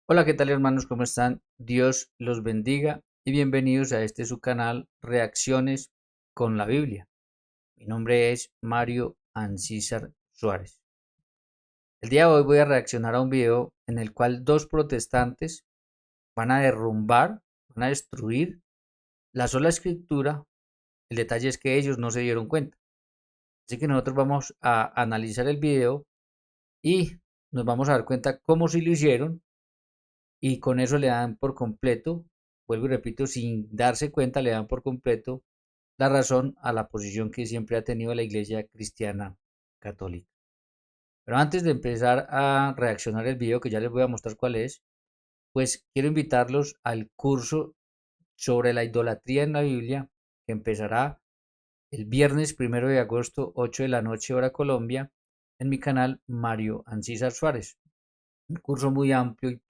Hola, ¿qué tal hermanos? ¿Cómo están? Dios los bendiga y bienvenidos a este su canal Reacciones con la Biblia. Mi nombre es Mario Ancísar Suárez. El día de hoy voy a reaccionar a un video en el cual dos protestantes van a derrumbar, van a destruir la sola escritura. El detalle es que ellos no se dieron cuenta. Así que nosotros vamos a analizar el video y nos vamos a dar cuenta cómo sí lo hicieron y con eso le dan por completo, vuelvo y repito, sin darse cuenta, le dan por completo la razón a la posición que siempre ha tenido la Iglesia Cristiana Católica. Pero antes de empezar a reaccionar el video, que ya les voy a mostrar cuál es, pues quiero invitarlos al curso sobre la idolatría en la Biblia, que empezará el viernes 1 de agosto, 8 de la noche, hora Colombia, en mi canal Mario Ancísar Suárez. Un curso muy amplio y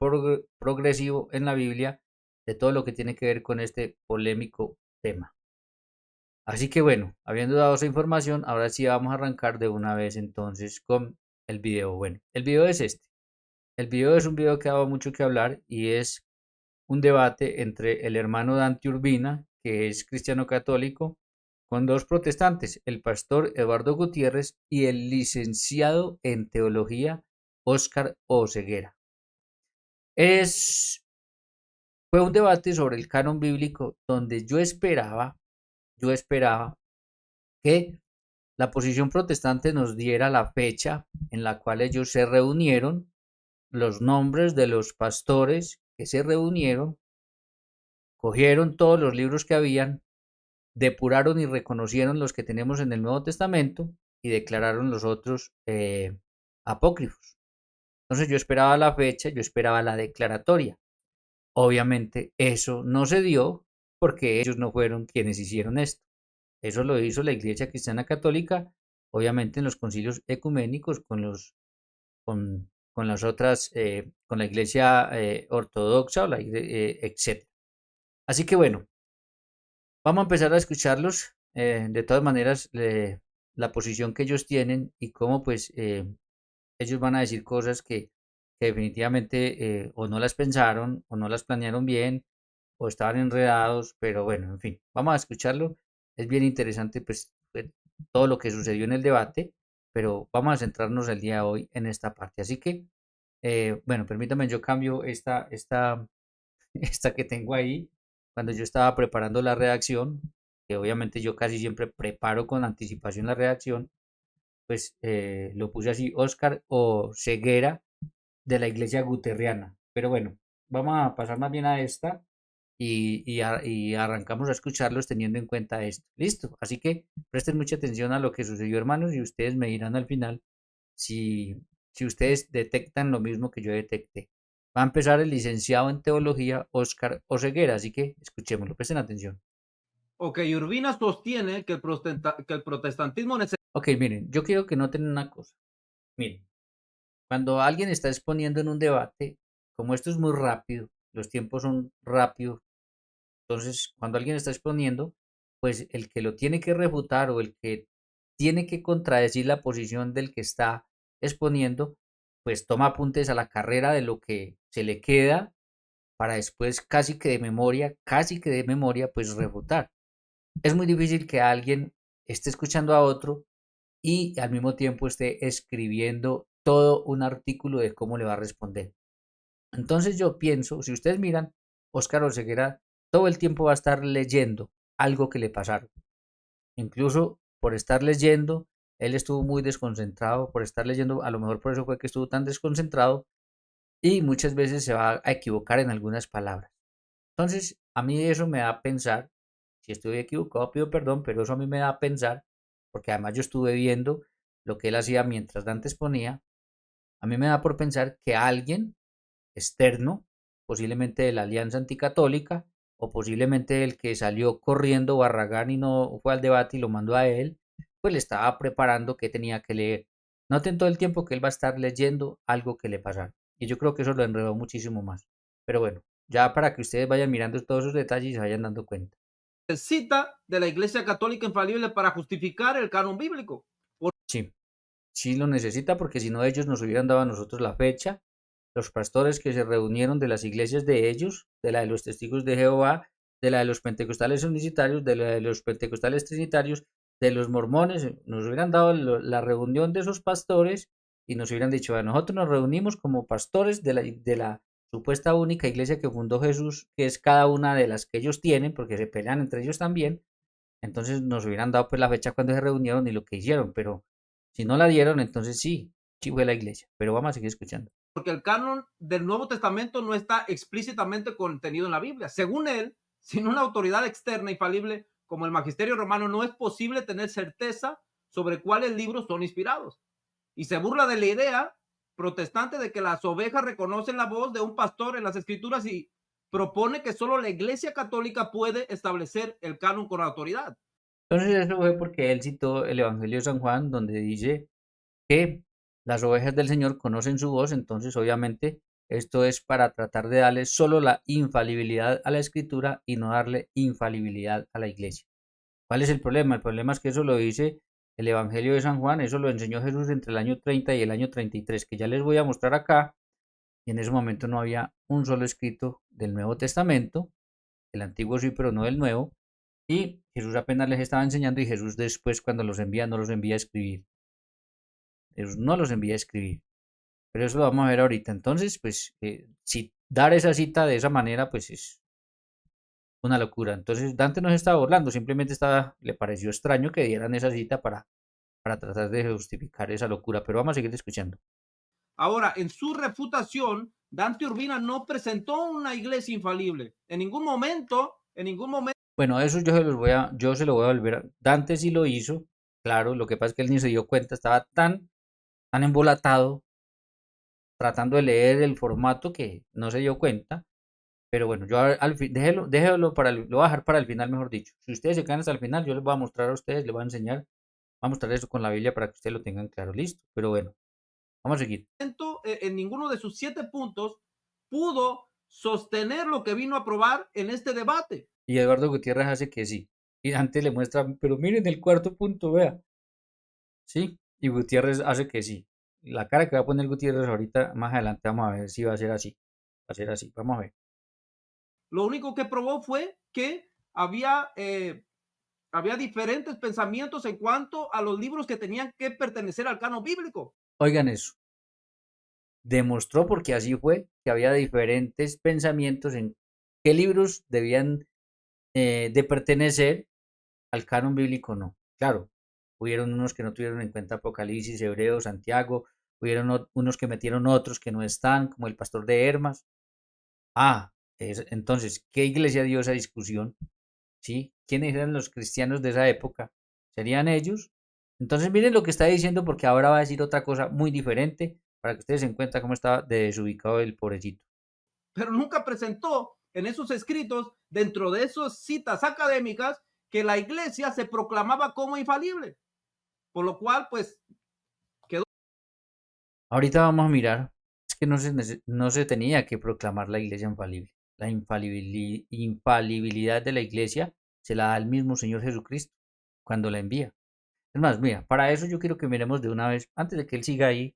progresivo en la Biblia de todo lo que tiene que ver con este polémico tema. Así que bueno, habiendo dado esa información, ahora sí vamos a arrancar de una vez entonces con el video. Bueno, el video es este. El video es un video que ha dado mucho que hablar y es un debate entre el hermano Dante Urbina, que es cristiano católico, con dos protestantes, el pastor Eduardo Gutiérrez y el licenciado en teología Óscar Oseguera. Es Fue un debate sobre el canon bíblico donde yo esperaba que la posición protestante nos diera la fecha en la cual ellos se reunieron, los nombres de los pastores que se reunieron, cogieron todos los libros que habían, depuraron y reconocieron los que tenemos en el Nuevo Testamento y declararon los otros apócrifos. Entonces yo esperaba la fecha, yo esperaba la declaratoria. Obviamente eso no se dio porque ellos no fueron quienes hicieron esto. Eso lo hizo la Iglesia Cristiana Católica, obviamente en los concilios ecuménicos con las otras, con la Iglesia Ortodoxa o etcétera. Así que bueno, vamos a empezar a escucharlos. De todas maneras, la posición que ellos tienen y cómo pues ellos van a decir cosas que definitivamente o no las pensaron o no las planearon bien o estaban enredados, pero bueno, en fin, vamos a escucharlo. Es bien interesante pues todo lo que sucedió en el debate, pero vamos a centrarnos el día de hoy en esta parte. Así que, bueno, permítame, yo cambio esta que tengo ahí cuando yo estaba preparando la redacción, que obviamente yo casi siempre preparo con anticipación la redacción, pues lo puse así, Oscar o Ceguera de la iglesia guterriana. Pero bueno, vamos a pasar más bien a esta y arrancamos a escucharlos teniendo en cuenta esto. Listo. Así que presten mucha atención a lo que sucedió, hermanos, y ustedes me dirán al final si, si ustedes detectan lo mismo que yo detecté. Va a empezar el licenciado en teología Oscar Oseguera, así que escuchémoslo, presten atención. Ok, Urbina sostiene que el protestantismo necesita. Ok, miren, yo quiero que noten una cosa. Miren, cuando alguien está exponiendo en un debate, como esto es muy rápido, los tiempos son rápidos. Entonces, cuando alguien está exponiendo, pues el que lo tiene que refutar o el que tiene que contradecir la posición del que está exponiendo, pues toma apuntes a la carrera de lo que se le queda para después casi que de memoria, pues refutar. Es muy difícil que alguien esté escuchando a otro y al mismo tiempo esté escribiendo todo un artículo de cómo le va a responder. Entonces yo pienso, si ustedes miran, Óscar Oseguera todo el tiempo va a estar leyendo algo que le pasaron. Incluso por estar leyendo, él estuvo muy desconcentrado, por estar leyendo, a lo mejor por eso fue que estuvo tan desconcentrado y muchas veces se va a equivocar en algunas palabras. Entonces, a mí eso me da a pensar, si estoy equivocado pido perdón, pero eso a mí me da a pensar, porque además yo estuve viendo lo que él hacía mientras Dante exponía, a mí me da por pensar que alguien externo, posiblemente de la Alianza Anticatólica, o posiblemente el que salió corriendo Barragán y no fue al debate y lo mandó a él, pues le estaba preparando qué tenía que leer. Noten todo el tiempo que él va a estar leyendo algo que le pasaron. Y yo creo que eso lo enredó muchísimo más. Pero bueno, ya para que ustedes vayan mirando todos esos detalles y se vayan dando cuenta. De la Iglesia Católica infalible para justificar el canon bíblico. Sí, sí lo necesita porque si no ellos nos hubieran dado a nosotros la fecha, los pastores que se reunieron de las iglesias de ellos, de la de los testigos de Jehová, de la de los pentecostales unicitarios, de la de los pentecostales trinitarios, de los mormones, nos hubieran dado la reunión de esos pastores y nos hubieran dicho, a nosotros nos reunimos como pastores de la supuesta única iglesia que fundó Jesús, que es cada una de las que ellos tienen, porque se pelean entre ellos también. Entonces nos hubieran dado pues la fecha cuando se reunieron y lo que hicieron, pero si no la dieron, entonces sí, sí fue la iglesia. Pero vamos a seguir escuchando. Porque el canon del Nuevo Testamento no está explícitamente contenido en la Biblia. Según él, sin una autoridad externa infalible como el magisterio romano, no es posible tener certeza sobre cuáles libros son inspirados. Y se burla de la idea protestante de que las ovejas reconocen la voz de un pastor en las escrituras y propone que solo la Iglesia Católica puede establecer el canon con autoridad. Entonces eso fue porque él citó el Evangelio de San Juan, donde dice que las ovejas del Señor conocen su voz, entonces obviamente esto es para tratar de darle solo la infalibilidad a la escritura y no darle infalibilidad a la iglesia. ¿Cuál es el problema? El problema es que eso lo dice el Evangelio de San Juan, eso lo enseñó Jesús entre el año 30 y el año 33, que ya les voy a mostrar acá, y en ese momento no había un solo escrito del Nuevo Testamento, del Antiguo sí, pero no del Nuevo, y Jesús apenas les estaba enseñando y Jesús después cuando los envía no los envía a escribir. Jesús no los envía a escribir. Pero eso lo vamos a ver ahorita. Entonces, pues, si dar esa cita de esa manera, pues es una locura. Entonces, Dante no se estaba burlando, simplemente le pareció extraño que dieran esa cita para tratar de justificar esa locura. Pero vamos a seguir escuchando. Ahora, en su refutación, Dante Urbina no presentó una iglesia infalible. En ningún momento. Bueno, eso yo se lo voy a volver a. Dante sí lo hizo, claro, lo que pasa es que él ni se dio cuenta, estaba tan embolatado tratando de leer el formato que no se dio cuenta. Pero bueno, yo al fin, déjelo lo voy a dejar para el final, mejor dicho. Si ustedes se quedan hasta el final, yo les voy a mostrar a ustedes, les voy a enseñar, voy a mostrar eso con la Biblia para que ustedes lo tengan claro, listo. Pero bueno, vamos a seguir. En ninguno de sus 7 puntos pudo sostener lo que vino a probar en este debate. Y Eduardo Gutiérrez hace que sí. Y antes le muestra, pero miren el cuarto punto, vea. Sí, y Gutiérrez hace que sí. La cara que va a poner Gutiérrez ahorita, más adelante, vamos a ver si va a ser así. Va a ser así, vamos a ver. Lo único que probó fue que había diferentes pensamientos en cuanto a los libros que tenían que pertenecer al canon bíblico. Oigan eso. Demostró, porque así fue, que había diferentes pensamientos en qué libros debían de pertenecer al canon bíblico, no. Claro, hubieron unos que no tuvieron en cuenta Apocalipsis, Hebreos, Santiago, hubieron unos que metieron otros que no están, como el pastor de Hermas. Entonces, ¿qué iglesia dio esa discusión? ¿Sí? ¿Quiénes eran los cristianos de esa época? ¿Serían ellos? Entonces, miren lo que está diciendo, porque ahora va a decir otra cosa muy diferente para que ustedes se den cuenta cómo estaba desubicado el pobrecito. Pero nunca presentó en esos escritos, dentro de esas citas académicas, que la iglesia se proclamaba como infalible. Por lo cual, pues, quedó. Ahorita vamos a mirar, es que no se tenía que proclamar la iglesia infalible. La infalibilidad de la iglesia se la da el mismo Señor Jesucristo cuando la envía. Es más, mira, para eso yo quiero que miremos de una vez, antes de que él siga ahí.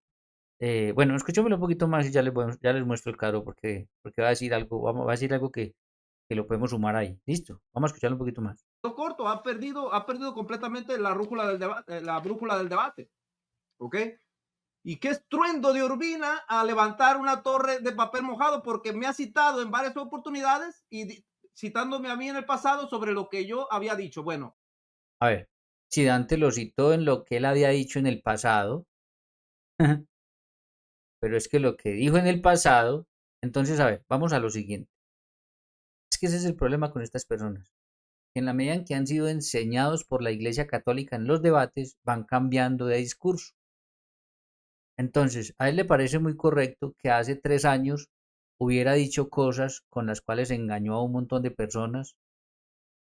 Bueno, escuchémoslo un poquito más y ya les muestro el cuadro porque va a decir algo, va a decir algo que lo podemos sumar ahí. Listo, vamos a escucharlo un poquito más. Corto, ha perdido completamente la brújula del debate. ¿Ok? Y qué estruendo de Urbina a levantar una torre de papel mojado, porque me ha citado en varias oportunidades y citándome a mí en el pasado sobre lo que yo había dicho. Bueno, A ver, si Dante lo citó en lo que él había dicho en el pasado, pero es que lo que dijo en el pasado, entonces, a ver, vamos a lo siguiente. Es que ese es el problema con estas personas. En la medida en que han sido enseñados por la Iglesia Católica en los debates, van cambiando de discurso. Entonces, a él le parece muy correcto que hace 3 años hubiera dicho cosas con las cuales engañó a un montón de personas,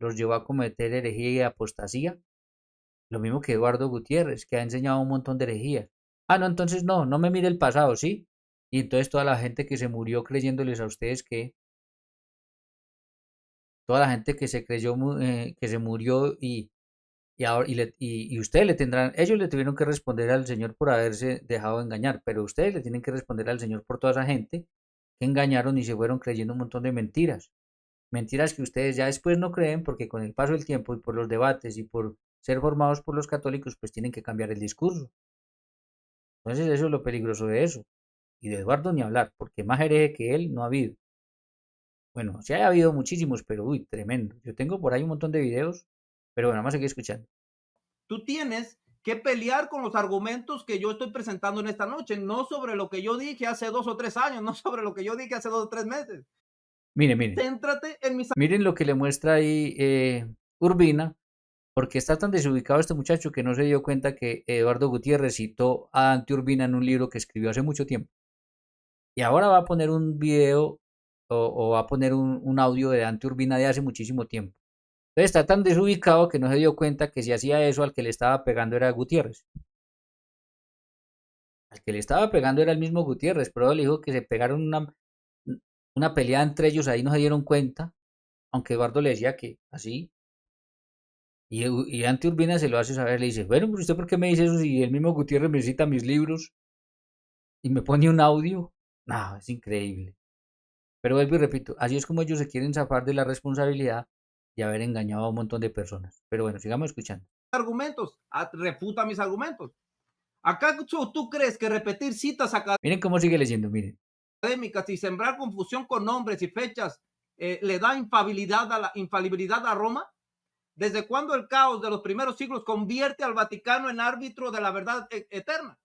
los llevó a cometer herejía y apostasía. Lo mismo que Eduardo Gutiérrez, que ha enseñado un montón de herejías. No, entonces no me mire el pasado, ¿sí? Y entonces toda la gente que se murió creyéndoles a ustedes toda la gente que se creyó, que se murió Y, ahora, y ustedes le tendrán, ellos le tuvieron que responder al Señor por haberse dejado engañar, pero ustedes le tienen que responder al Señor por toda esa gente que engañaron y se fueron creyendo un montón de mentiras. Mentiras que ustedes ya después no creen porque con el paso del tiempo y por los debates y por ser formados por los católicos, pues tienen que cambiar el discurso. Entonces eso es lo peligroso de eso. Y de Eduardo ni hablar, porque más hereje que él no ha habido. Bueno, sí ha habido muchísimos, pero uy, tremendo. Yo tengo por ahí un montón de videos, pero bueno, vamos a seguir escuchando. Tú tienes que pelear con los argumentos que yo estoy presentando en esta noche, no sobre lo que yo dije hace 2 o 3 años, no sobre lo que yo dije hace 2 o 3 meses. Miren, miren, Céntrate en mis... miren lo que le muestra ahí Urbina, porque está tan desubicado este muchacho que no se dio cuenta que Eduardo Gutiérrez citó a Dante Urbina en un libro que escribió hace mucho tiempo. Y ahora va a poner un video o va a poner un audio de Dante Urbina de hace muchísimo tiempo. Entonces está tan desubicado que no se dio cuenta que si hacía eso al que le estaba pegando era Gutiérrez. Al que le estaba pegando era el mismo Gutiérrez, pero le dijo que se pegaron una pelea entre ellos, ahí no se dieron cuenta, aunque Eduardo le decía que así. Y Dante Urbina se lo hace saber, le dice, bueno, pero usted por qué me dice eso si el mismo Gutiérrez me cita mis libros y me pone un audio. No, es increíble. Pero vuelvo y repito, así es como ellos se quieren zafar de la responsabilidad de haber engañado a un montón de personas. Pero bueno, sigamos escuchando. argumentos, refuta mis argumentos. ¿Acaso tú crees que repetir citas Miren cómo sigue leyendo, miren. académicas y sembrar confusión con nombres y fechas le da infalibilidad a Roma? ¿Desde cuándo el caos de los primeros siglos convierte al Vaticano en árbitro de la verdad eterna?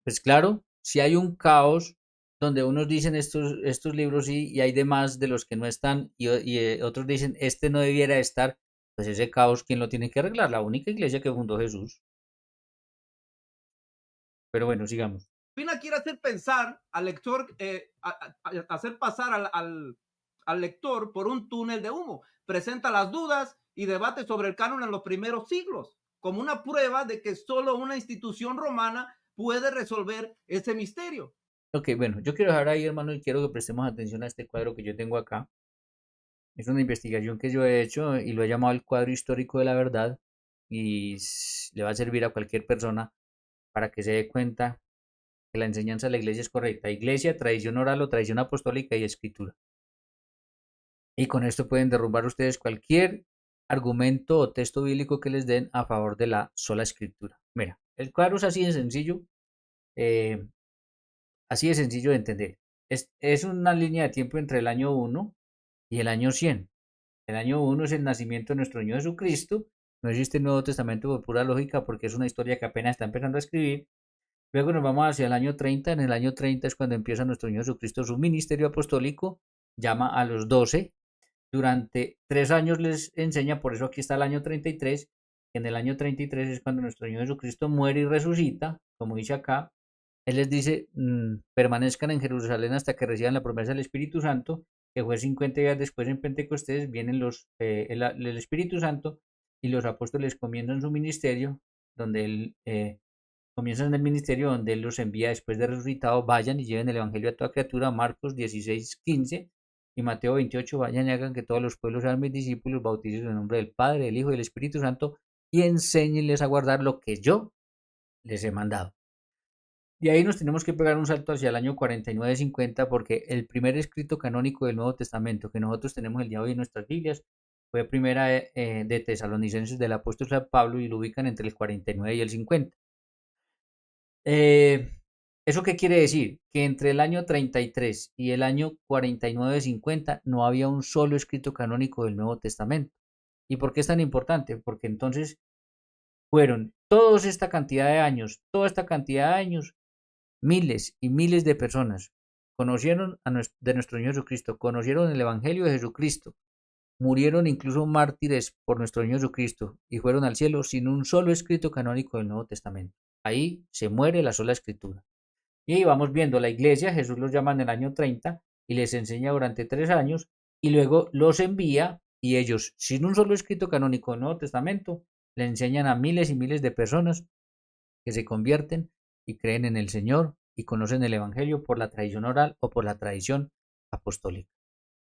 Pues claro, si hay un caos donde unos dicen estos libros sí y hay demás de los que no están y otros dicen este no debiera estar, pues ese caos, ¿quién lo tiene que arreglar? La única iglesia que fundó Jesús. Pero bueno, sigamos. Pina quiere hacer pensar al lector, hacer pasar al lector por un túnel de humo. Presenta las dudas y debate sobre el canon en los primeros siglos, como una prueba de que solo una institución romana puede resolver ese misterio. Ok, bueno, yo quiero dejar ahí, hermano, y quiero que prestemos atención a este cuadro que yo tengo acá. Es una investigación que yo he hecho y lo he llamado el cuadro histórico de la verdad y le va a servir a cualquier persona para que se dé cuenta que la enseñanza de la iglesia es correcta. Iglesia, tradición oral o tradición apostólica y escritura. Y con esto pueden derrumbar ustedes cualquier argumento o texto bíblico que les den a favor de la sola escritura. Mira, el cuadro es eh, así de sencillo de entender. Es una línea de tiempo entre el año 1 y el año 100. El año 1 es el nacimiento de nuestro Señor Jesucristo. No existe el Nuevo Testamento por pura lógica porque es una historia que apenas está empezando a escribir. Luego nos vamos hacia el año 30. En el año 30 es cuando empieza nuestro Señor Jesucristo su ministerio apostólico. Llama a los 12. Durante 3 años les enseña, por eso aquí está el año 33. En el año 33 es cuando nuestro Señor Jesucristo muere y resucita, como dice acá. Él les dice, permanezcan en Jerusalén hasta que reciban la promesa del Espíritu Santo, que fue 50 días después en Pentecostés, vienen el Espíritu Santo y los apóstoles comienzan su ministerio, donde él comienzan el ministerio donde él los envía después de resucitado, vayan y lleven el Evangelio a toda criatura, Marcos 16:15 y Mateo 28, vayan y hagan que todos los pueblos sean mis discípulos, bauticen en el nombre del Padre, del Hijo y del Espíritu Santo y enséñenles a guardar lo que yo les he mandado. De ahí nos tenemos que pegar un salto hacia el año 49-50 porque el primer escrito canónico del Nuevo Testamento que nosotros tenemos el día de hoy en nuestras Biblias fue primera de Tesalonicenses del apóstol San Pablo y lo ubican entre el 49 y el 50. ¿Eso qué quiere decir? Que entre el año 33 y el año 49-50 no había un solo escrito canónico del Nuevo Testamento. ¿Y por qué es tan importante? Porque entonces fueron toda esta cantidad de años, miles y miles de personas conocieron de nuestro Señor Jesucristo, conocieron el Evangelio de Jesucristo, murieron incluso mártires por nuestro Señor Jesucristo y fueron al cielo sin un solo escrito canónico del Nuevo Testamento. Ahí se muere la sola escritura. Y vamos viendo la iglesia, Jesús los llama en el año 30 y les enseña durante 3 años y luego los envía y ellos, sin un solo escrito canónico del Nuevo Testamento, le enseñan a miles y miles de personas que se convierten y creen en el Señor y conocen el Evangelio por la tradición oral o por la tradición apostólica.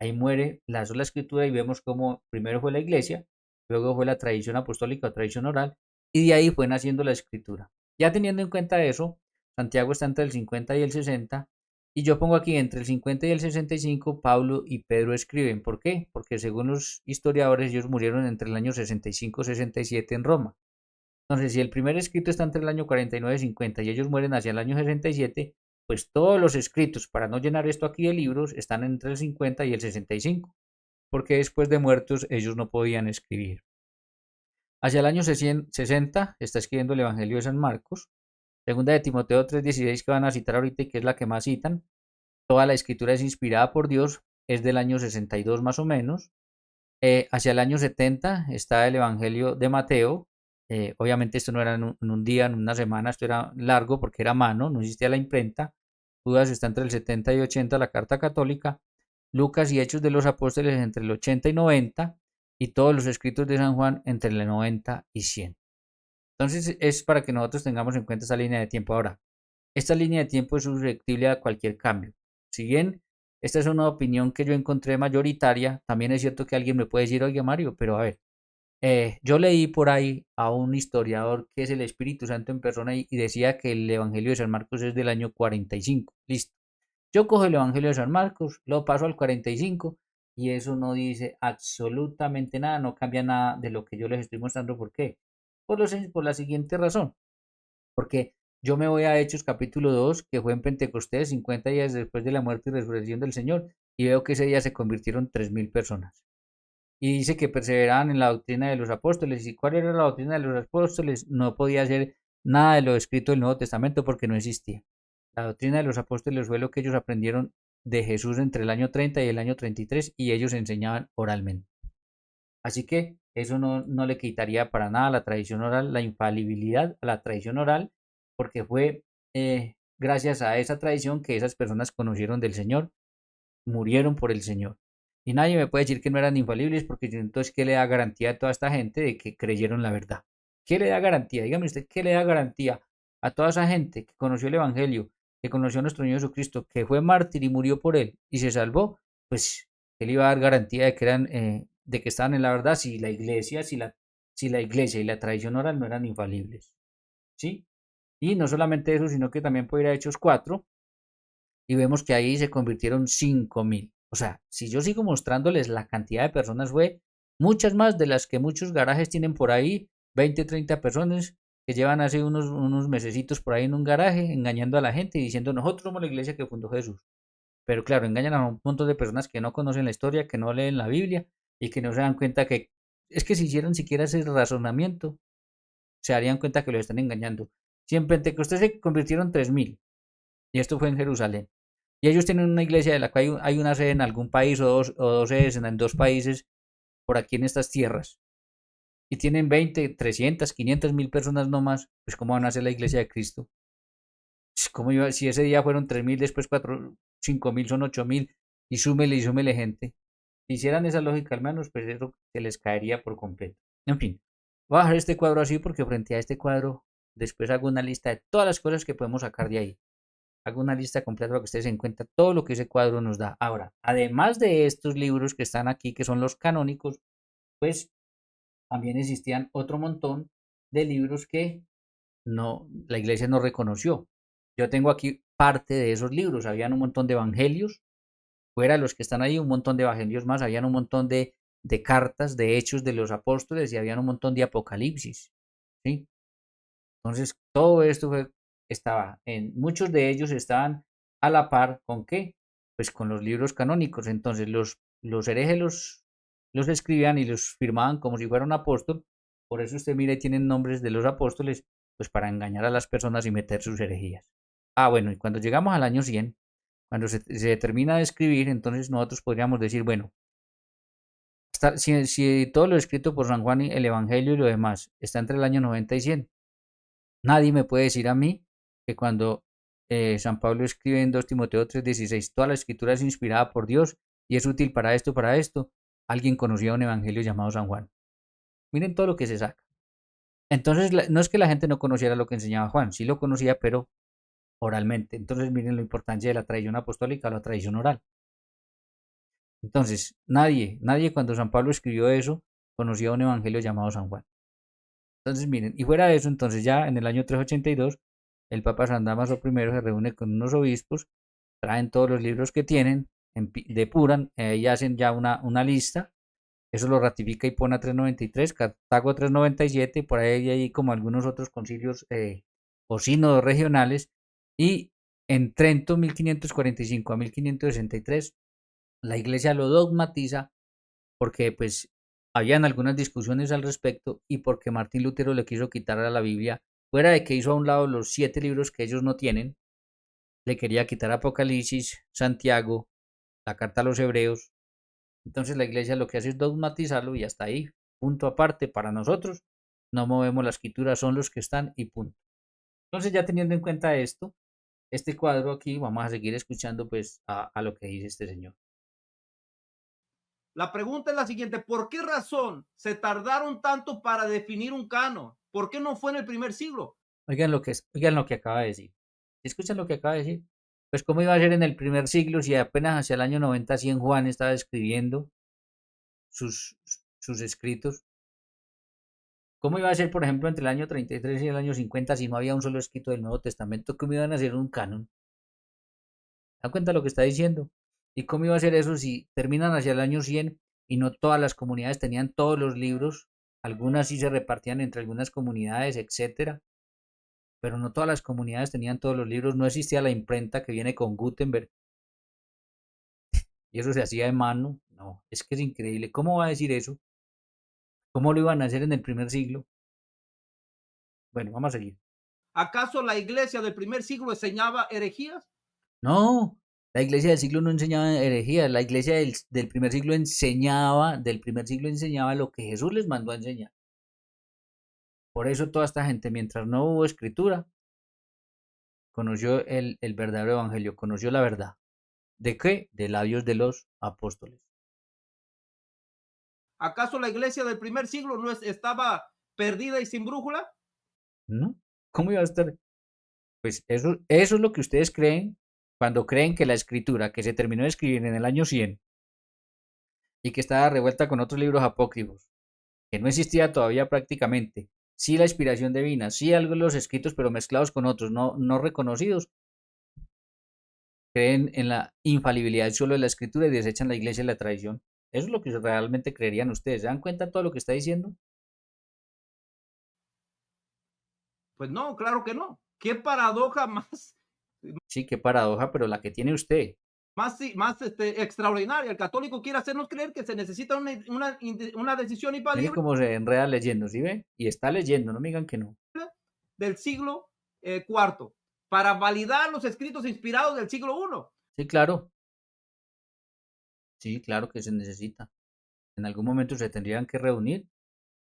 Ahí muere la sola escritura y vemos cómo primero fue la iglesia luego fue la tradición apostólica o tradición oral, y de ahí fue naciendo la escritura. Ya teniendo en cuenta eso, Santiago está entre el 50 y el 60, y yo pongo aquí entre el 50 y el 65, Pablo y Pedro escriben. ¿Por qué? Porque según los historiadores, ellos murieron entre el año 65 y 67 en Roma. Entonces, si el primer escrito está entre el año 49 y 50 y ellos mueren hacia el año 67, pues todos los escritos, para no llenar esto aquí de libros, están entre el 50 y el 65, porque después de muertos ellos no podían escribir. Hacia el año 60 está escribiendo el Evangelio de San Marcos, segunda de Timoteo 3:16 que van a citar ahorita y que es la que más citan. Toda la escritura es inspirada por Dios, es del año 62 más o menos. Hacia el año 70 está el Evangelio de Mateo. Obviamente esto no era en un día, en una semana, esto era largo porque era a mano, no existía la imprenta. Judas está entre el 70 y 80, la Carta Católica. Lucas y Hechos de los Apóstoles entre el 80 y 90, y todos los escritos de San Juan entre el 90 y 100. Entonces es para que nosotros tengamos en cuenta esa línea de tiempo. Ahora, esta línea de tiempo es susceptible a cualquier cambio. Si bien esta es una opinión que yo encontré mayoritaria, también es cierto que alguien me puede decir, oye Mario, pero a ver, yo leí por ahí a un historiador que es el Espíritu Santo en persona y decía que el Evangelio de San Marcos es del año 45. Listo. Yo cojo el Evangelio de San Marcos, lo paso al 45 y eso no dice absolutamente nada, no cambia nada de lo que yo les estoy mostrando. ¿Por qué? Por la siguiente razón. Porque yo me voy a Hechos capítulo 2, que fue en Pentecostés, 50 días después de la muerte y resurrección del Señor, y veo que ese día se convirtieron 3.000 personas. Y dice que perseveraban en la doctrina de los apóstoles. ¿Y cuál era la doctrina de los apóstoles? No podía ser nada de lo escrito del Nuevo Testamento porque no existía. La doctrina de los apóstoles fue lo que ellos aprendieron de Jesús entre el año 30 y el año 33 y ellos enseñaban oralmente. Así que eso no le quitaría para nada a la tradición oral, la infalibilidad a la tradición oral, porque fue gracias a esa tradición que esas personas conocieron del Señor, murieron por el Señor. Y nadie me puede decir que no eran infalibles, porque entonces, ¿qué le da garantía a toda esta gente de que creyeron la verdad? ¿Qué le da garantía? Dígame usted, ¿qué le da garantía a toda esa gente que conoció el Evangelio, que conoció a nuestro Señor Jesucristo, que fue mártir y murió por él y se salvó? Pues, ¿qué le iba a dar garantía de que eran, de que estaban en la verdad si la iglesia, si la iglesia y la tradición oral no eran infalibles? ¿Sí? Y no solamente eso, sino que también puede ir a Hechos 4 y vemos que ahí se convirtieron 5.000. O sea, si yo sigo mostrándoles la cantidad de personas, fue muchas más de las que muchos garajes tienen por ahí, 20, 30 personas que llevan hace unos mesecitos por ahí en un garaje engañando a la gente y diciendo nosotros somos la iglesia que fundó Jesús. Pero claro, engañan a un montón de personas que no conocen la historia, que no leen la Biblia y que no se dan cuenta que es que si hicieran siquiera ese razonamiento, se darían cuenta que los están engañando. Si en Pentecostés se convirtieron 3.000 y esto fue en Jerusalén. Y ellos tienen una iglesia de la cual hay una sede en algún país o dos sedes en dos países por aquí en estas tierras. Y tienen 20, 300, 500.000 personas no más. Pues ¿cómo van a hacer la iglesia de Cristo? ¿Cómo iba? Si ese día fueron 3.000, después 4, 5.000 son 8.000 y súmele gente. Si hicieran esa lógica al menos, pues eso se les caería por completo. En fin, voy a dejar este cuadro así porque frente a este cuadro después hago una lista de todas las cosas que podemos sacar de ahí. Hago una lista completa para que ustedes se den cuenta todo lo que ese cuadro nos da. Ahora, además de estos libros que están aquí, que son los canónicos, pues también existían otro montón de libros que la iglesia no reconoció. Yo tengo aquí parte de esos libros. Habían un montón de evangelios, fuera de los que están ahí, un montón de evangelios más. Habían un montón de cartas, de hechos de los apóstoles y habían un montón de apocalipsis. ¿Sí? Entonces, todo esto estaba muchos de ellos estaban a la par con qué, pues con los libros canónicos. Entonces, los herejes los escribían y los firmaban como si fuera un apóstol. Por eso usted mire, tienen nombres de los apóstoles, pues para engañar a las personas y meter sus herejías. Ah, bueno, y cuando llegamos al año 100, cuando se termina de escribir, entonces nosotros podríamos decir, bueno, si todo lo escrito por San Juan, y el Evangelio y lo demás, está entre el año 90 y 100. Nadie me puede decir a mí que cuando San Pablo escribe en 2 Timoteo 3:16, toda la escritura es inspirada por Dios y es útil para esto, alguien conocía un evangelio llamado San Juan. Miren todo lo que se saca. Entonces, no es que la gente no conociera lo que enseñaba Juan, sí lo conocía, pero oralmente. Entonces, miren la importancia de la tradición apostólica o la tradición oral. Entonces, nadie cuando San Pablo escribió eso, conocía un evangelio llamado San Juan. Entonces, miren, y fuera de eso, entonces ya en el año 382, el Papa San Damaso I se reúne con unos obispos, traen todos los libros que tienen, depuran, y hacen ya una lista. Eso lo ratifica Hipona 393, Cartago 397, por ahí hay como algunos otros concilios o sínodos regionales. Y en Trento 1545 a 1563, la iglesia lo dogmatiza porque pues habían algunas discusiones al respecto y porque Martín Lutero le quiso quitar a la Biblia, fuera de que hizo a un lado los 7 libros que ellos no tienen, le quería quitar Apocalipsis, Santiago, la carta a los Hebreos. Entonces la iglesia lo que hace es dogmatizarlo y hasta ahí, punto aparte para nosotros. No movemos la escritura, son los que están y punto. Entonces ya teniendo en cuenta esto, este cuadro aquí, vamos a seguir escuchando pues a lo que dice este señor. La pregunta es la siguiente: ¿por qué razón se tardaron tanto para definir un canon? ¿Por qué no fue en el primer siglo? Oigan lo que acaba de decir. ¿Escuchan lo que acaba de decir? Pues cómo iba a ser en el primer siglo si apenas hacia el año 90 100 Juan estaba escribiendo sus, sus escritos. ¿Cómo iba a ser, por ejemplo, entre el año 33 y el año 50 si no había un solo escrito del Nuevo Testamento? ¿Cómo iban a hacer un canon? ¿Se dan cuenta de lo que está diciendo? ¿Y cómo iba a ser eso si terminan hacia el año 100 y no todas las comunidades tenían todos los libros? Algunas sí se repartían entre algunas comunidades, etcétera, pero no todas las comunidades tenían todos los libros. No existía la imprenta que viene con Gutenberg y eso se hacía de mano. No, es que es increíble. ¿Cómo va a decir eso? ¿Cómo lo iban a hacer en el primer siglo? Bueno, vamos a seguir. ¿Acaso la iglesia del primer siglo enseñaba herejías? No, la iglesia del siglo no enseñaba herejías, la iglesia del primer siglo enseñaba lo que Jesús les mandó a enseñar. Por eso toda esta gente, mientras no hubo escritura, conoció el verdadero evangelio, conoció la verdad. ¿De qué? De labios de los apóstoles. ¿Acaso la iglesia del primer siglo no estaba perdida y sin brújula? ¿No? ¿Cómo iba a estar? Pues eso es lo que ustedes creen cuando creen que la escritura que se terminó de escribir en el año 100 y que estaba revuelta con otros libros apócrifos, que no existía todavía prácticamente, sí la inspiración divina, sí algo de los escritos, pero mezclados con otros no reconocidos, creen en la infalibilidad solo de la escritura y desechan la iglesia y la tradición. Eso es lo que realmente creerían ustedes. ¿Se dan cuenta de todo lo que está diciendo? Pues no, claro que no. ¿Qué paradoja más, Sí, qué paradoja, pero la que tiene usted. extraordinaria? El católico quiere hacernos creer que se necesita una decisión Mire infalible cómo se enreda leyendo, ¿sí ve? Y está leyendo, no me digan que no. del siglo cuarto para validar los escritos inspirados del siglo I. Sí, claro que se necesita. En algún momento se tendrían que reunir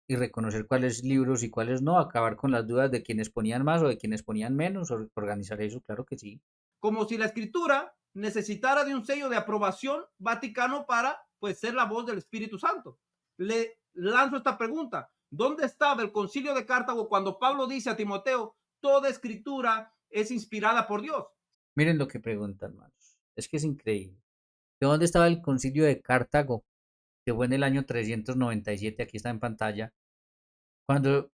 y reconocer cuáles libros y cuáles no, acabar con las dudas de quienes ponían más o de quienes ponían menos, organizar eso, claro que sí. Como si la escritura necesitara de un sello de aprobación vaticano para pues ser la voz del Espíritu Santo. Le lanzo esta pregunta: ¿dónde estaba el concilio de Cartago cuando Pablo dice a Timoteo, toda escritura es inspirada por Dios? Miren lo que preguntan, hermanos. Es que es increíble. ¿De dónde estaba el concilio de Cartago? Que fue en el año 397, aquí está en pantalla, cuando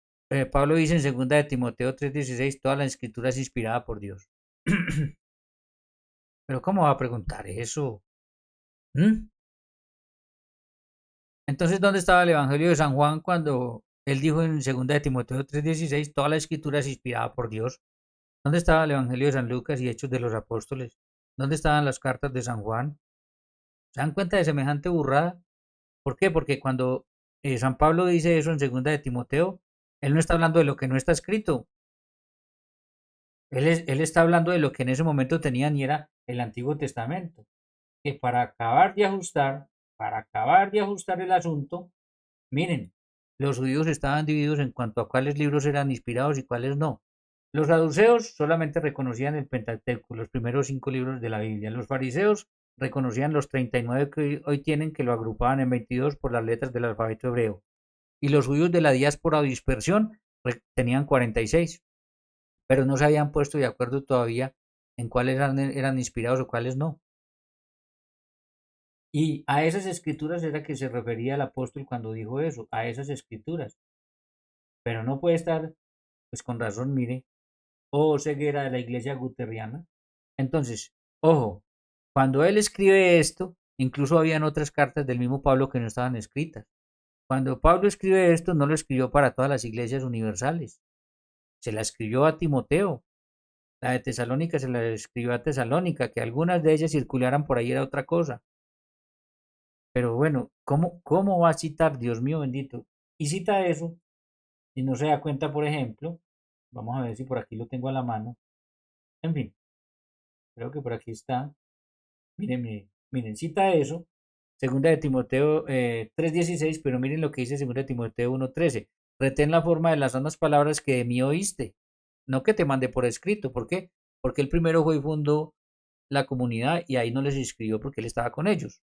Pablo dice en segunda de Timoteo 3:16, toda la escritura es inspirada por Dios. Pero ¿cómo va a preguntar eso? ¿Mm? Entonces, ¿dónde estaba el Evangelio de San Juan cuando él dijo en segunda de Timoteo 3:16, toda la escritura es inspirada por Dios? ¿Dónde estaba el Evangelio de San Lucas y Hechos de los Apóstoles? ¿Dónde estaban las cartas de San Juan? ¿Se dan cuenta de semejante burrada? ¿Por qué? Porque cuando San Pablo dice eso en segunda de Timoteo, él no está hablando de lo que no está escrito. Él está hablando de lo que en ese momento tenían y era el Antiguo Testamento. Que para acabar de ajustar el asunto, miren, los judíos estaban divididos en cuanto a cuáles libros eran inspirados y cuáles no. Los saduceos solamente reconocían el Pentateuco, los primeros 5 libros de la Biblia. Los fariseos reconocían los 39 que hoy tienen, que lo agrupaban en 22 por las letras del alfabeto hebreo. Y los judíos de la diáspora o dispersión tenían 46, pero no se habían puesto de acuerdo todavía en cuáles eran inspirados o cuáles no. Y a esas escrituras era que se refería el apóstol cuando dijo eso, a esas escrituras. Pero no puede estar, pues con razón, mire, oh ceguera de la iglesia guterriana. Entonces, ojo, cuando él escribe esto, incluso habían otras cartas del mismo Pablo que no estaban escritas. Cuando Pablo escribe esto, no lo escribió para todas las iglesias universales. Se la escribió a Timoteo. La de Tesalónica se la escribió a Tesalónica, que algunas de ellas circularan por ahí era otra cosa. Pero bueno, ¿cómo va a citar, Dios mío bendito? Y cita eso y no se da cuenta, por ejemplo, vamos a ver si por aquí lo tengo a la mano. En fin, creo que por aquí está. Miren, cita eso. Segunda de Timoteo 3:16, pero miren lo que dice segunda de Timoteo 1:13. Retén la forma de las sanas palabras que de mí oíste, no que te mande por escrito. ¿Por qué? Porque él primero fue y fundó la comunidad y ahí no les escribió porque él estaba con ellos.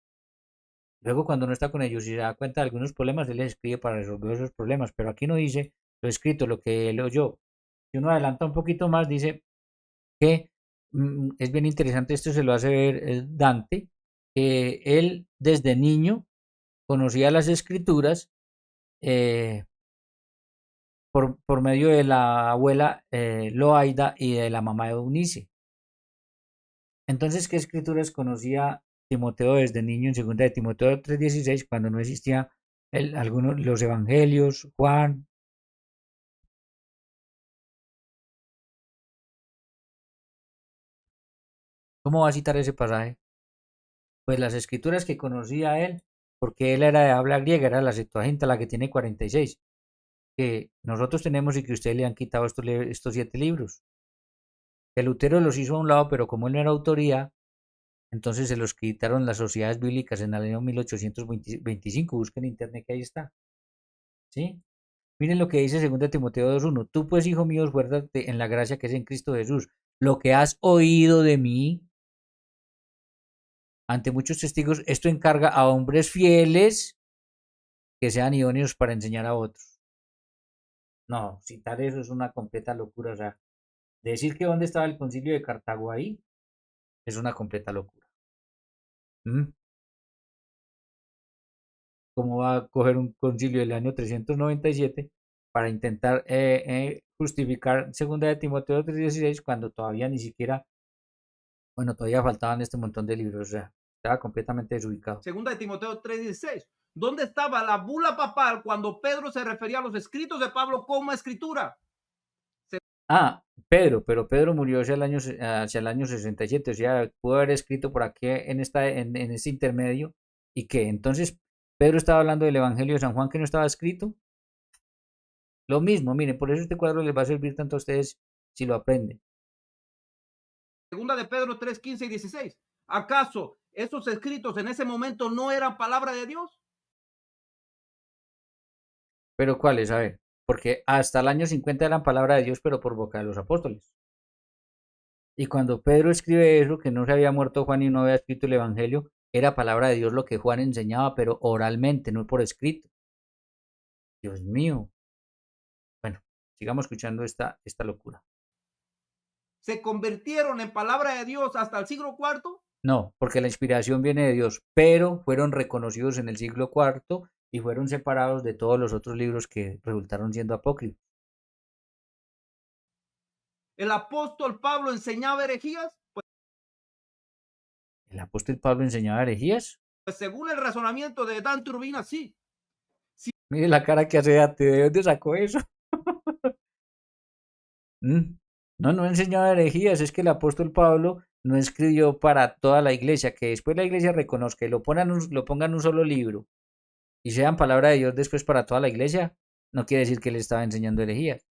Luego, cuando no está con ellos y se da cuenta de algunos problemas, él les escribe para resolver esos problemas. Pero aquí no dice lo escrito, lo que él oyó. Si uno adelanta un poquito más, dice que es bien interesante, esto se lo hace ver Dante, que él desde niño conocía las escrituras eh, por medio de la abuela Loaida y de la mamá de Eunice. Entonces, ¿qué escrituras conocía Timoteo desde niño en segunda de Timoteo 3:16 cuando no existía algunos los evangelios, Juan? ¿Cómo va a citar ese pasaje? Pues las escrituras que conocía él, porque él era de habla griega, era la Septuaginta, la que tiene 46, que nosotros tenemos y que ustedes le han quitado estos 7 libros. El Lutero los hizo a un lado, pero como él no era autoría, entonces se los quitaron las sociedades bíblicas en el año 1825. Busquen en internet que ahí está. ¿Sí? Miren lo que dice 2 Timoteo 2:1. Tú pues, hijo mío, esfuérzate en la gracia que es en Cristo Jesús. Lo que has oído de mí ante muchos testigos, esto encarga a hombres fieles que sean idóneos para enseñar a otros. No, citar eso es una completa locura. O sea, decir que dónde estaba el concilio de Cartago ahí es una completa locura. ¿Mm? ¿Cómo va a coger un concilio del año 397 para intentar justificar 2 de Timoteo 3:16 cuando todavía ni siquiera, bueno, todavía faltaban este montón de libros? O sea, estaba completamente desubicado. Segunda de Timoteo 3:16. ¿Dónde estaba la bula papal cuando Pedro se refería a los escritos de Pablo como escritura? Ah, pero Pedro murió hacia el año 67, o sea, pudo haber escrito por aquí en este intermedio, y que entonces Pedro estaba hablando del Evangelio de San Juan que no estaba escrito. Lo mismo, miren, por eso este cuadro les va a servir tanto a ustedes si lo aprenden. Segunda de Pedro 3:15 y 16. ¿Acaso esos escritos en ese momento no eran palabra de Dios? Pero ¿cuáles? A ver, porque hasta el año 50 eran palabra de Dios, pero por boca de los apóstoles. Y cuando Pedro escribe eso, que no se había muerto Juan y no había escrito el Evangelio, era palabra de Dios lo que Juan enseñaba, pero oralmente, no por escrito. Dios mío. Bueno, sigamos escuchando esta locura. ¿Se convirtieron en palabra de Dios hasta el siglo IV? No, porque la inspiración viene de Dios, pero fueron reconocidos en el siglo IV y fueron separados de todos los otros libros que resultaron siendo apócrifos. ¿El apóstol Pablo enseñaba herejías? ¿El apóstol Pablo enseñaba herejías? Pues según el razonamiento de Dan Turbina, sí. Mire la cara que hace Dante, ¿de dónde sacó eso? No, no enseñaba herejías, es que el apóstol Pablo no escribió para toda la iglesia, que después la iglesia reconozca y lo ponga en un solo libro y sean palabra de Dios después para toda la iglesia, no quiere decir que él estaba enseñando herejías.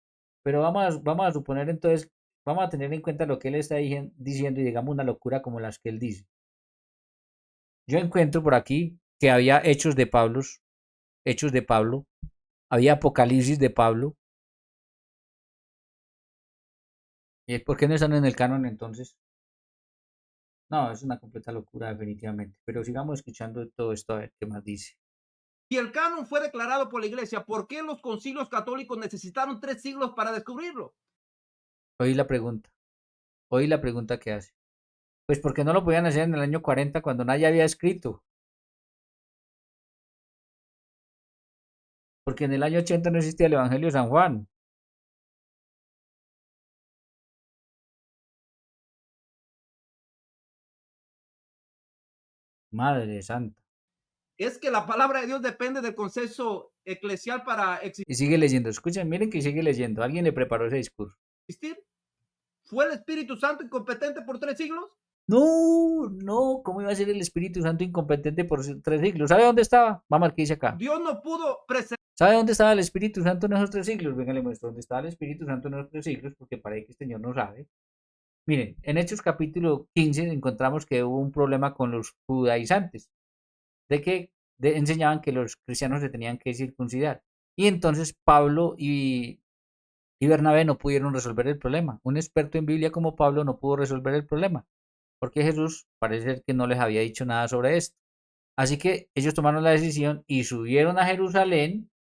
Pero vamos a suponer entonces, vamos a tener en cuenta lo que él está diciendo y digamos una locura como las que él dice. Yo encuentro por aquí que había hechos de Pablo, había apocalipsis de Pablo. ¿Y por qué no están en el canon entonces? No, es una completa locura definitivamente. Pero sigamos escuchando todo esto a ver qué más dice. Si el canon fue declarado por la iglesia, ¿por qué los concilios católicos necesitaron 3 siglos para descubrirlo? Oí la pregunta, oí la pregunta que hace. Pues porque no lo podían hacer en el año 40 cuando nadie había escrito. porque en el año 80 no existía el Evangelio de San Juan. Madre santa. Es que la palabra de Dios depende del consenso eclesial para Y sigue leyendo. Escuchen, miren que sigue leyendo. Alguien le preparó ese discurso. existir. ¿Fue el Espíritu Santo incompetente por 3 siglos? No, no, ¿cómo iba a ser el Espíritu Santo incompetente por 3 siglos? ¿Sabe dónde estaba? Vamos a ver qué dice acá. Dios no pudo preservar. ¿Sabe dónde estaba el Espíritu Santo en esos 3 siglos? Venga, le muestro dónde estaba el Espíritu Santo en esos 3 siglos, porque parece que este señor no sabe. Miren, en Hechos capítulo 15 encontramos que hubo un problema con los judaizantes, de que enseñaban que los cristianos se tenían que circuncidar. Y entonces Pablo y Bernabé no pudieron resolver el problema. Un experto en Biblia como Pablo no pudo resolver el problema, porque Jesús parece ser que no les había dicho nada sobre esto. Así que ellos tomaron la decisión y subieron a Jerusalén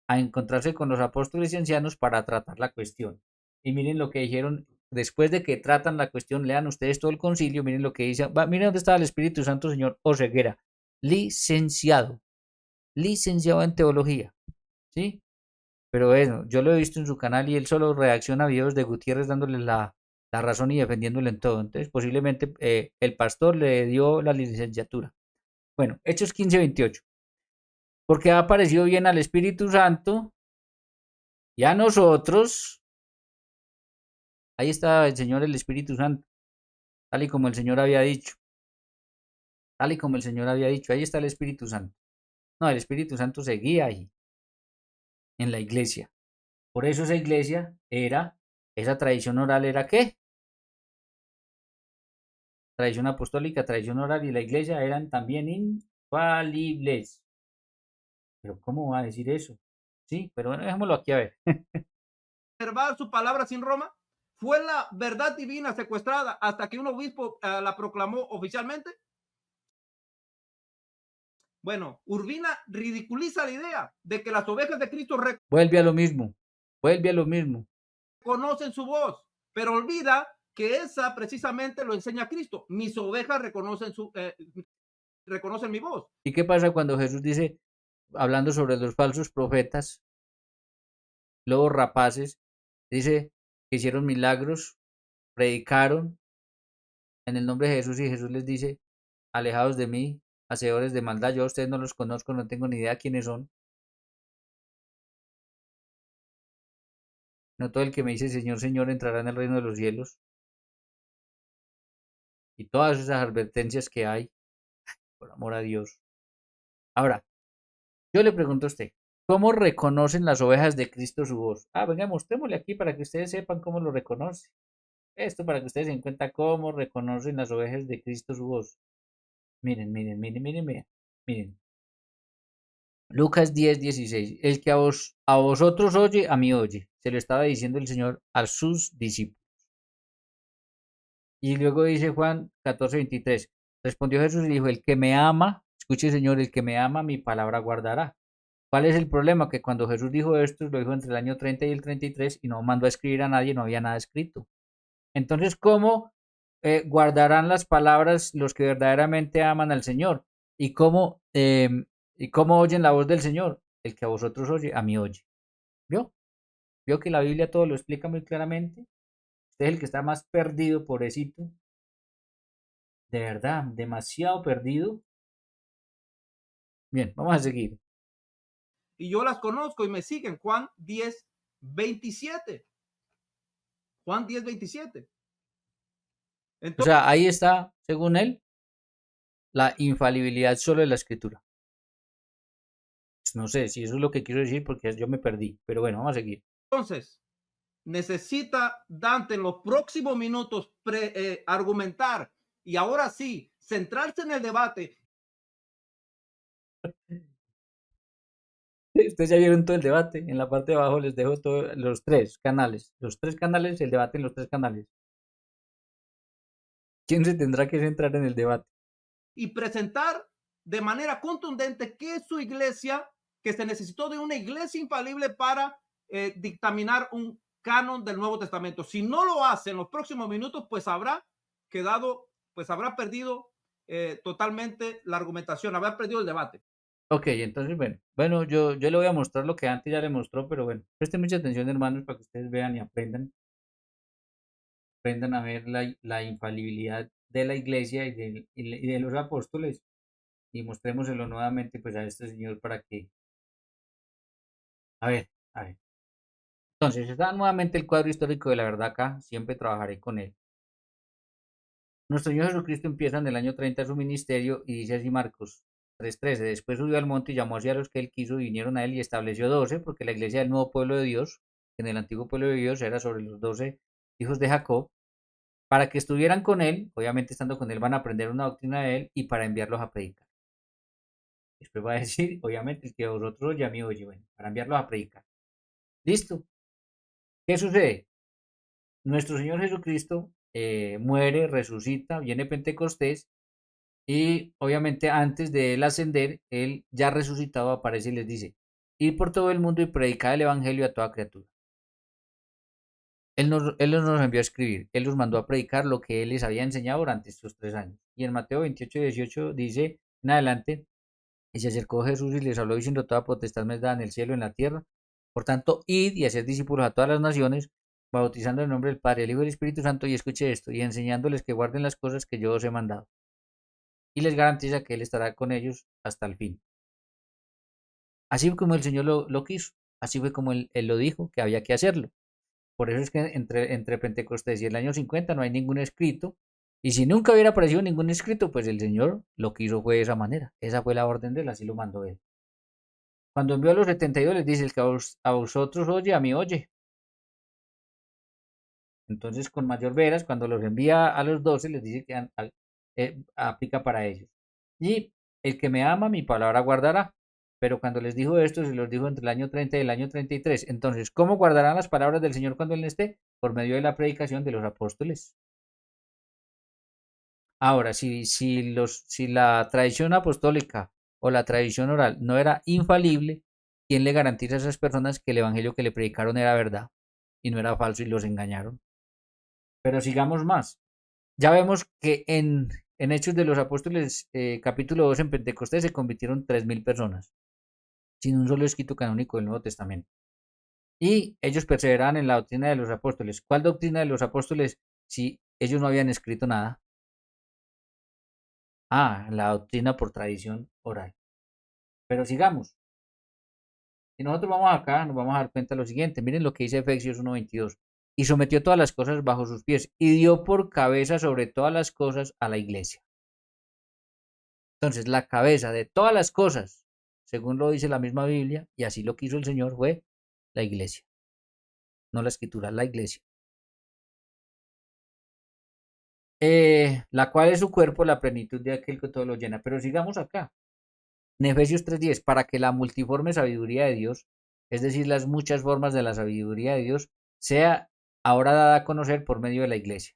a encontrarse con los apóstoles y ancianos para tratar la cuestión. Y miren lo que dijeron después de que tratan la cuestión, lean ustedes todo el concilio, miren lo que dice, miren dónde estaba el Espíritu Santo, señor Oseguera, licenciado, licenciado en teología, ¿sí? Pero bueno, yo lo he visto en su canal y él solo reacciona a videos de Gutiérrez dándole la razón y defendiéndole en todo. Entonces, posiblemente el pastor le dio la licenciatura. Bueno, Hechos 15:28. Porque ha parecido bien al Espíritu Santo y a nosotros. Ahí está el Señor, el Espíritu Santo, tal y como el Señor había dicho. Tal y como el Señor había dicho. Ahí está el Espíritu Santo. No, el Espíritu Santo seguía ahí, en la iglesia. Por eso esa iglesia esa tradición oral era ¿qué? Tradición apostólica, tradición oral y la iglesia eran también infalibles. Pero ¿cómo va a decir eso? Sí, pero bueno, dejémoslo aquí a ver. Su palabra sin Roma. ¿Fue la verdad divina secuestrada hasta que un obispo la proclamó oficialmente? Bueno, Urbina ridiculiza la idea de que las ovejas de Cristo Vuelve a lo mismo. Vuelve a lo mismo. reconocen su voz, pero olvida que esa precisamente lo enseña Cristo. Mis ovejas reconocen mi voz. ¿Y qué pasa cuando Jesús dice, hablando sobre los falsos profetas, lobos rapaces, dice que hicieron milagros, predicaron en el nombre de Jesús y Jesús les dice, alejados de mí, hacedores de maldad, yo a ustedes no los conozco, no tengo ni idea quiénes son. No todo el que me dice Señor, Señor entrará en el reino de los cielos. Y todas esas advertencias que hay, por amor a Dios. Ahora, yo le pregunto a usted, ¿cómo reconocen las ovejas de Cristo su voz? Venga, mostrémosle aquí para que ustedes sepan cómo lo reconoce. Esto para que ustedes se den cuenta cómo reconocen las ovejas de Cristo su voz. Miren, miren, miren, miren, miren. Miren. Lucas 10:16. El que a vosotros oye, a mí oye. Se lo estaba diciendo el Señor a sus discípulos. Y luego dice Juan 14:23. Respondió Jesús y dijo, el que me ama, escuche Señor, el que me ama, mi palabra guardará. ¿Cuál es el problema? Que cuando Jesús dijo esto, lo dijo entre el año 30 y el 33 y no mandó a escribir a nadie, no había nada escrito. Entonces, ¿cómo guardarán las palabras los que verdaderamente aman al Señor? ¿Y cómo oyen la voz del Señor? El que a vosotros oye, a mí oye. ¿Vio? ¿Vio que la Biblia todo lo explica muy claramente? Usted es el que está más perdido, pobrecito. De verdad, demasiado perdido. Bien, vamos a seguir. Y yo las conozco y me siguen. Juan 10:27. Juan 10:27. O sea, ahí está, según él, la infalibilidad solo de la escritura. Pues no sé si eso es lo que quiero decir porque yo me perdí, pero bueno, vamos a seguir. Entonces, necesita Dante en los próximos minutos argumentar y ahora sí, centrarse en el debate. Ustedes ya vieron todo el debate. En la parte de abajo les dejo todos los tres canales. Los tres canales, el debate en los tres canales. ¿Quién se tendrá que centrar en el debate? Y presentar de manera contundente que es su iglesia, que se necesitó de una iglesia infalible para dictaminar un canon del Nuevo Testamento. Si no lo hace en los próximos minutos, pues habrá quedado, pues habrá perdido totalmente la argumentación, habrá perdido el debate. Ok, entonces, bueno, yo le voy a mostrar lo que antes ya le mostró, pero bueno, presten mucha atención, hermanos, para que ustedes vean y aprendan a ver la infalibilidad de la iglesia y de los apóstoles y mostrémoselo nuevamente pues a este señor para que, a ver. Entonces, está nuevamente el cuadro histórico de la verdad acá, siempre trabajaré con él. Nuestro Señor Jesucristo empieza en el año 30 su ministerio y dice así Marcos 3:13, después subió al monte y llamó así a los que él quiso y vinieron a él y estableció 12, porque la iglesia del nuevo pueblo de Dios, en el antiguo pueblo de Dios era sobre los 12 hijos de Jacob, para que estuvieran con él, obviamente estando con él van a aprender una doctrina de él y para enviarlos a predicar. Después va a decir, obviamente, el que a vosotros oye a mí oye, bueno, para enviarlos a predicar. Listo. ¿Qué sucede? Nuestro Señor Jesucristo muere, resucita, viene Pentecostés y obviamente antes de él ascender, él ya resucitado aparece y les dice, ir por todo el mundo y predicar el Evangelio a toda criatura. Él nos envió a escribir, él los mandó a predicar lo que él les había enseñado durante estos 3 años. Y en Mateo 28:18 dice en adelante, y se acercó Jesús y les habló diciendo, toda potestad me es dada en el cielo y en la tierra. Por tanto, id y haced discípulos a todas las naciones, bautizando en el nombre del Padre, el Hijo y el Espíritu Santo, y escuche esto, y enseñándoles que guarden las cosas que yo os he mandado. Y les garantiza que Él estará con ellos hasta el fin. Así fue como el Señor lo quiso, así fue como él lo dijo, que había que hacerlo. Por eso es que entre Pentecostés y el año 50 no hay ningún escrito, y si nunca hubiera aparecido ningún escrito, pues el Señor lo quiso fue de esa manera. Esa fue la orden de Él, así lo mandó Él. Cuando envió a los 72 les dice, el que a vosotros oye, a mí oye. Entonces, con mayor veras, cuando los envía a los 12, les dice que aplica para ellos. Y el que me ama, mi palabra guardará. Pero cuando les dijo esto, se los dijo entre el año 30 y el año 33. Entonces, ¿cómo guardarán las palabras del Señor cuando Él no esté? Por medio de la predicación de los apóstoles. Ahora, si la tradición apostólica o la tradición oral no era infalible, ¿quién le garantiza a esas personas que el evangelio que le predicaron era verdad y no era falso y los engañaron? Pero sigamos más. Ya vemos que en Hechos de los Apóstoles, capítulo 2, en Pentecostés, se convirtieron 3.000 personas, sin un solo escrito canónico del Nuevo Testamento. Y ellos perseveraban en la doctrina de los apóstoles. ¿Cuál doctrina de los apóstoles si ellos no habían escrito nada? Ah, la doctrina por tradición oral. Pero sigamos. Si nosotros vamos acá, nos vamos a dar cuenta de lo siguiente. Miren lo que dice Efesios 1:22. Y sometió todas las cosas bajo sus pies y dio por cabeza sobre todas las cosas a la iglesia. Entonces, la cabeza de todas las cosas, según lo dice la misma Biblia, y así lo quiso el Señor, fue la iglesia. No la escritura, la iglesia. La cual es su cuerpo, la plenitud de aquel que todo lo llena. Pero sigamos acá. En Efesios 3:10, para que la multiforme sabiduría de Dios, es decir, las muchas formas de la sabiduría de Dios, sea ahora dada a conocer por medio de la iglesia.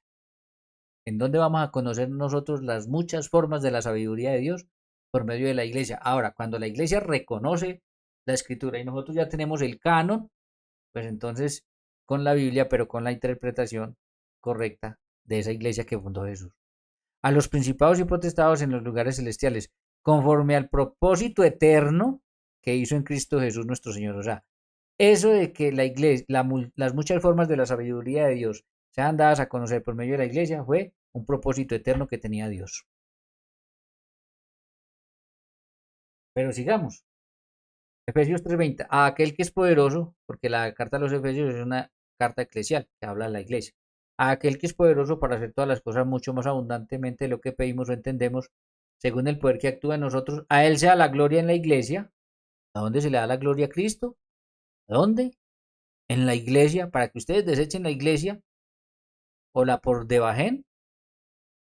¿En dónde vamos a conocer nosotros las muchas formas de la sabiduría de Dios? Por medio de la iglesia. Ahora, cuando la iglesia reconoce la escritura y nosotros ya tenemos el canon, pues entonces con la Biblia, pero con la interpretación correcta de esa iglesia que fundó Jesús. A los principados y potestados en los lugares celestiales, conforme al propósito eterno que hizo en Cristo Jesús nuestro Señor. O sea, eso de que la iglesia, las muchas formas de la sabiduría de Dios sean dadas a conocer por medio de la iglesia fue un propósito eterno que tenía Dios. Pero sigamos. Efesios 3:20. A aquel que es poderoso, porque la carta a los Efesios es una carta eclesial que habla a la iglesia. A aquel que es poderoso para hacer todas las cosas mucho más abundantemente de lo que pedimos o entendemos, según el poder que actúa en nosotros, a él sea la gloria en la iglesia. ¿A dónde se le da la gloria a Cristo? ¿A dónde? En la iglesia, para que ustedes desechen la iglesia o la por debajen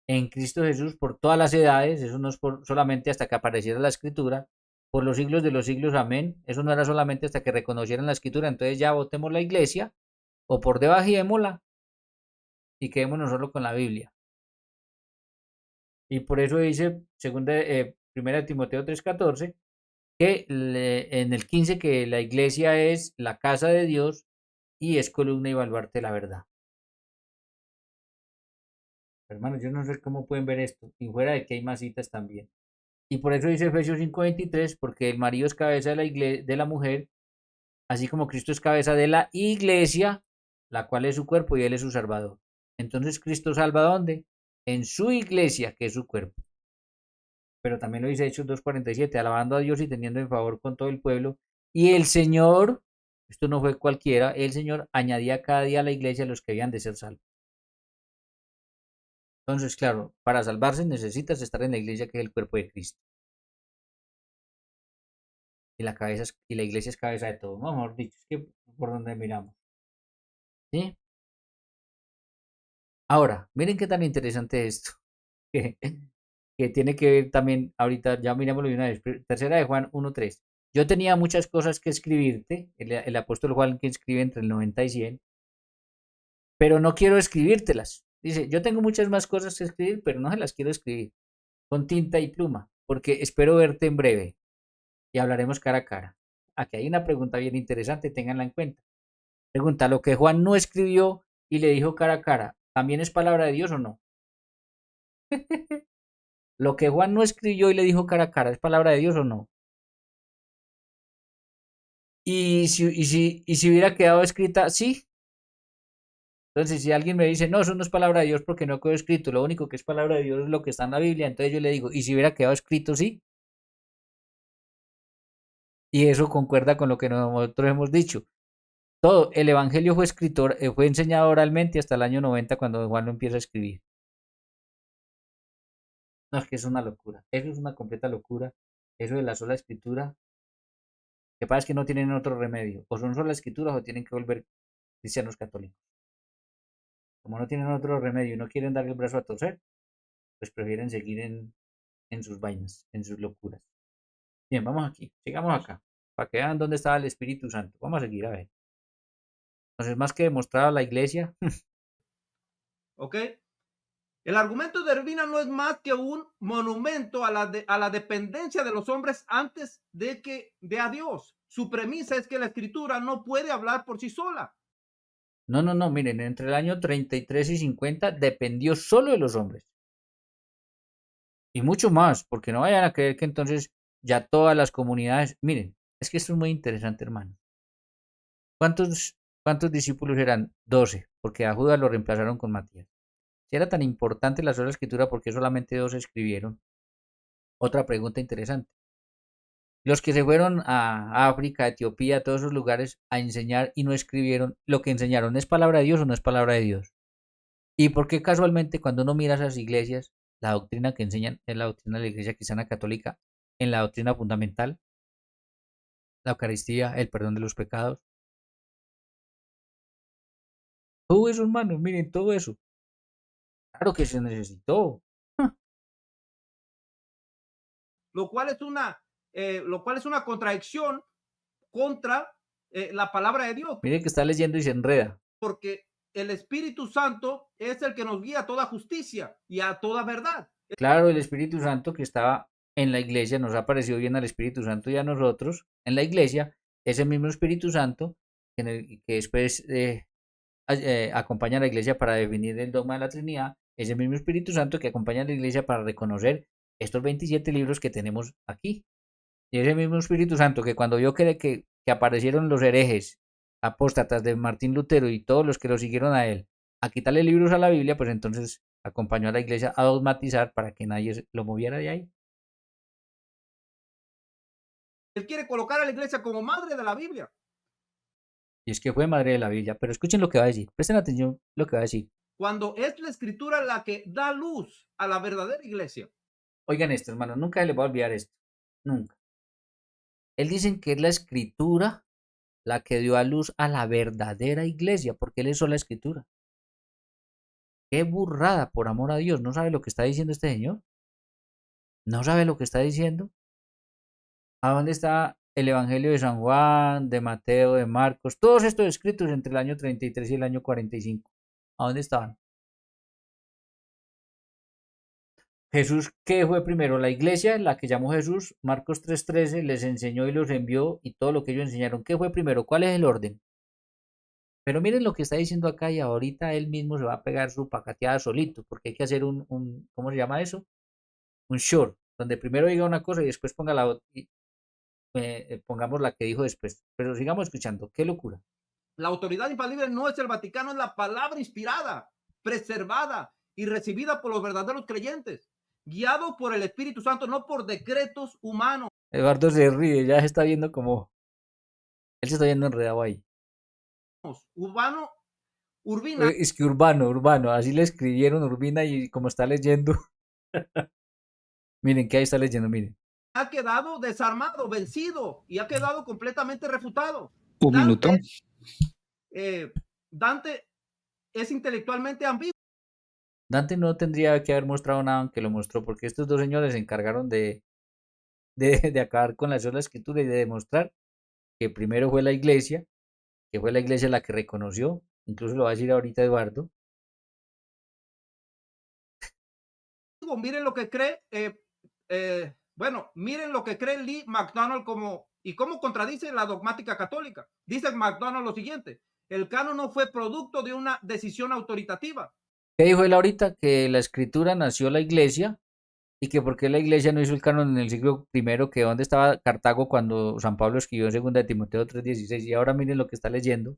en Cristo Jesús por todas las edades, eso no es solamente hasta que apareciera la escritura, por los siglos de los siglos, amén. Eso no era solamente hasta que reconocieran la escritura, entonces ya votemos la iglesia o por debajémosla y quedémonos solo con la Biblia. Y por eso dice primera Timoteo 3:14 que en el 15 que la iglesia es la casa de Dios y es columna y baluarte de la verdad. Hermanos, yo no sé cómo pueden ver esto, y fuera de que hay más citas también. Y por eso dice Efesios 5:23, porque el marido es cabeza de de la mujer, así como Cristo es cabeza de la iglesia, la cual es su cuerpo y él es su salvador. Entonces, ¿Cristo salva dónde? En su iglesia, que es su cuerpo. Pero también lo dice Hechos 2:47, alabando a Dios y teniendo en favor con todo el pueblo. Y el Señor, esto no fue cualquiera, el Señor añadía cada día a la iglesia a los que habían de ser salvos. Entonces, claro, para salvarse necesitas estar en la iglesia que es el cuerpo de Cristo. Y y la iglesia es cabeza de todo, ¿no? Mejor dicho, es que por donde miramos. ¿Sí? Ahora, miren qué tan interesante es esto, que, que tiene que ver también, ahorita ya mirémoslo de una vez, tercera de Juan 1:3. Yo tenía muchas cosas que escribirte, el apóstol Juan que escribe entre el 90 y 100, pero no quiero escribírtelas. Dice, yo tengo muchas más cosas que escribir, pero no se las quiero escribir con tinta y pluma, porque espero verte en breve y hablaremos cara a cara. Aquí hay una pregunta bien interesante, ténganla en cuenta. Pregunta, ¿lo que Juan no escribió y le dijo cara a cara, también es palabra de Dios o no? Lo que Juan no escribió y le dijo cara a cara, ¿es palabra de Dios o no? Y si hubiera quedado escrita, sí. Entonces, si alguien me dice, no, eso no es palabra de Dios porque no quedó escrito, lo único que es palabra de Dios es lo que está en la Biblia, entonces yo le digo, ¿y si hubiera quedado escrito, sí? Y eso concuerda con lo que nosotros hemos dicho. Todo, el Evangelio fue escritor, fue enseñado oralmente hasta el año 90 cuando Juan lo empieza a escribir. No, es que es una locura. Eso es una completa locura. Eso de la sola escritura. Lo que pasa es que no tienen otro remedio. O son sola escrituras o tienen que volver cristianos católicos. Como no tienen otro remedio y no quieren dar el brazo a torcer, pues prefieren seguir en sus vainas, en sus locuras. Bien, vamos aquí, sigamos acá, para que vean dónde estaba el Espíritu Santo. Vamos a seguir a ver. Entonces, más que demostrar a la iglesia, ¿Ok? El argumento de Ervina no es más que un monumento a la dependencia de los hombres antes de a Dios. Su premisa es que la escritura no puede hablar por sí sola. no, miren, entre el año 33 y 50 dependió solo de los hombres. Y mucho más, porque no vayan a creer que entonces ya todas las comunidades, miren, es que esto es muy interesante, hermano. ¿Cuántos discípulos eran? 12, porque a Judas lo reemplazaron con Matías. Si era tan importante la sola escritura, ¿por qué solamente 2 escribieron? Otra pregunta interesante. Los que se fueron a África, Etiopía, a todos esos lugares a enseñar y no escribieron, ¿lo que enseñaron es palabra de Dios o no es palabra de Dios? ¿Y por qué casualmente cuando uno mira esas iglesias, la doctrina que enseñan es la doctrina de la Iglesia Cristiana Católica, en la doctrina fundamental, la Eucaristía, el perdón de los pecados? Todo eso, hermano, miren, todo eso. Claro que se necesitó. Lo cual es una contradicción contra la palabra de Dios, Miren que está leyendo y se enreda. porque el Espíritu Santo es el que nos guía a toda justicia y a toda verdad. Claro, el Espíritu Santo que estaba en la iglesia, nos ha parecido bien al Espíritu Santo y a nosotros en la iglesia, ese mismo Espíritu Santo que después acompaña a la iglesia para definir el dogma de la Trinidad, ese mismo Espíritu Santo que acompaña a la iglesia para reconocer estos 27 libros que tenemos aquí. Y ese mismo Espíritu Santo que cuando vio que aparecieron los herejes, apóstatas de Martín Lutero y todos los que lo siguieron a él, a quitarle libros a la Biblia, pues entonces acompañó a la iglesia a dogmatizar para que nadie lo moviera de ahí. Él quiere colocar a la iglesia como madre de la Biblia. Y es que fue madre de la Biblia. Pero escuchen lo que va a decir. Presten atención lo que va a decir. Cuando es la escritura la que da luz a la verdadera iglesia. Oigan esto, hermano. Nunca se les va a olvidar esto. Nunca. Él dice que es la escritura la que dio a luz a la verdadera iglesia, porque él es solo la escritura. Qué burrada, por amor a Dios. ¿No sabe lo que está diciendo este señor? ¿No sabe lo que está diciendo? ¿A dónde está el Evangelio de San Juan, de Mateo, de Marcos? Todos estos escritos entre el año 33 y el año 45. ¿A dónde estaban? Jesús, ¿qué fue primero? La iglesia, la que llamó Jesús, Marcos 3:13, les enseñó y los envió y todo lo que ellos enseñaron. ¿Qué fue primero? ¿Cuál es el orden? Pero miren lo que está diciendo acá y ahorita él mismo se va a pegar su pacateada solito, porque hay que hacer ¿cómo se llama eso? Un short. donde primero diga una cosa y después ponga la otra, pongamos la que dijo después. Pero sigamos escuchando, qué locura. La autoridad infalible no es el Vaticano, es la palabra inspirada, preservada y recibida por los verdaderos creyentes, guiado por el Espíritu Santo, no por decretos humanos. Eduardo se ríe, ya se está viendo como, él se está viendo enredado ahí. Urbano, Urbina Es que Urbano, así le escribieron Urbina y como está leyendo, miren que ahí está leyendo, miren. ha quedado desarmado, vencido y ha quedado completamente refutado. Un minuto. Dante es intelectualmente ambiguo. Dante no tendría que haber mostrado nada aunque lo mostró, porque estos dos señores se encargaron de acabar con la sola escritura y de demostrar que primero fue la iglesia, que fue la iglesia la que reconoció, incluso lo va a decir ahorita Eduardo. Miren lo que cree, bueno, miren lo que cree Lee McDonald como y cómo contradice la dogmática católica. Dice McDonald lo siguiente: el canon no fue producto de una decisión autoritativa. ¿Qué dijo él ahorita? Que la escritura nació la iglesia y que por qué la iglesia no hizo el canon en el siglo I, que dónde estaba Cartago cuando San Pablo escribió en 2 de Timoteo 3:16 y ahora miren lo que está leyendo.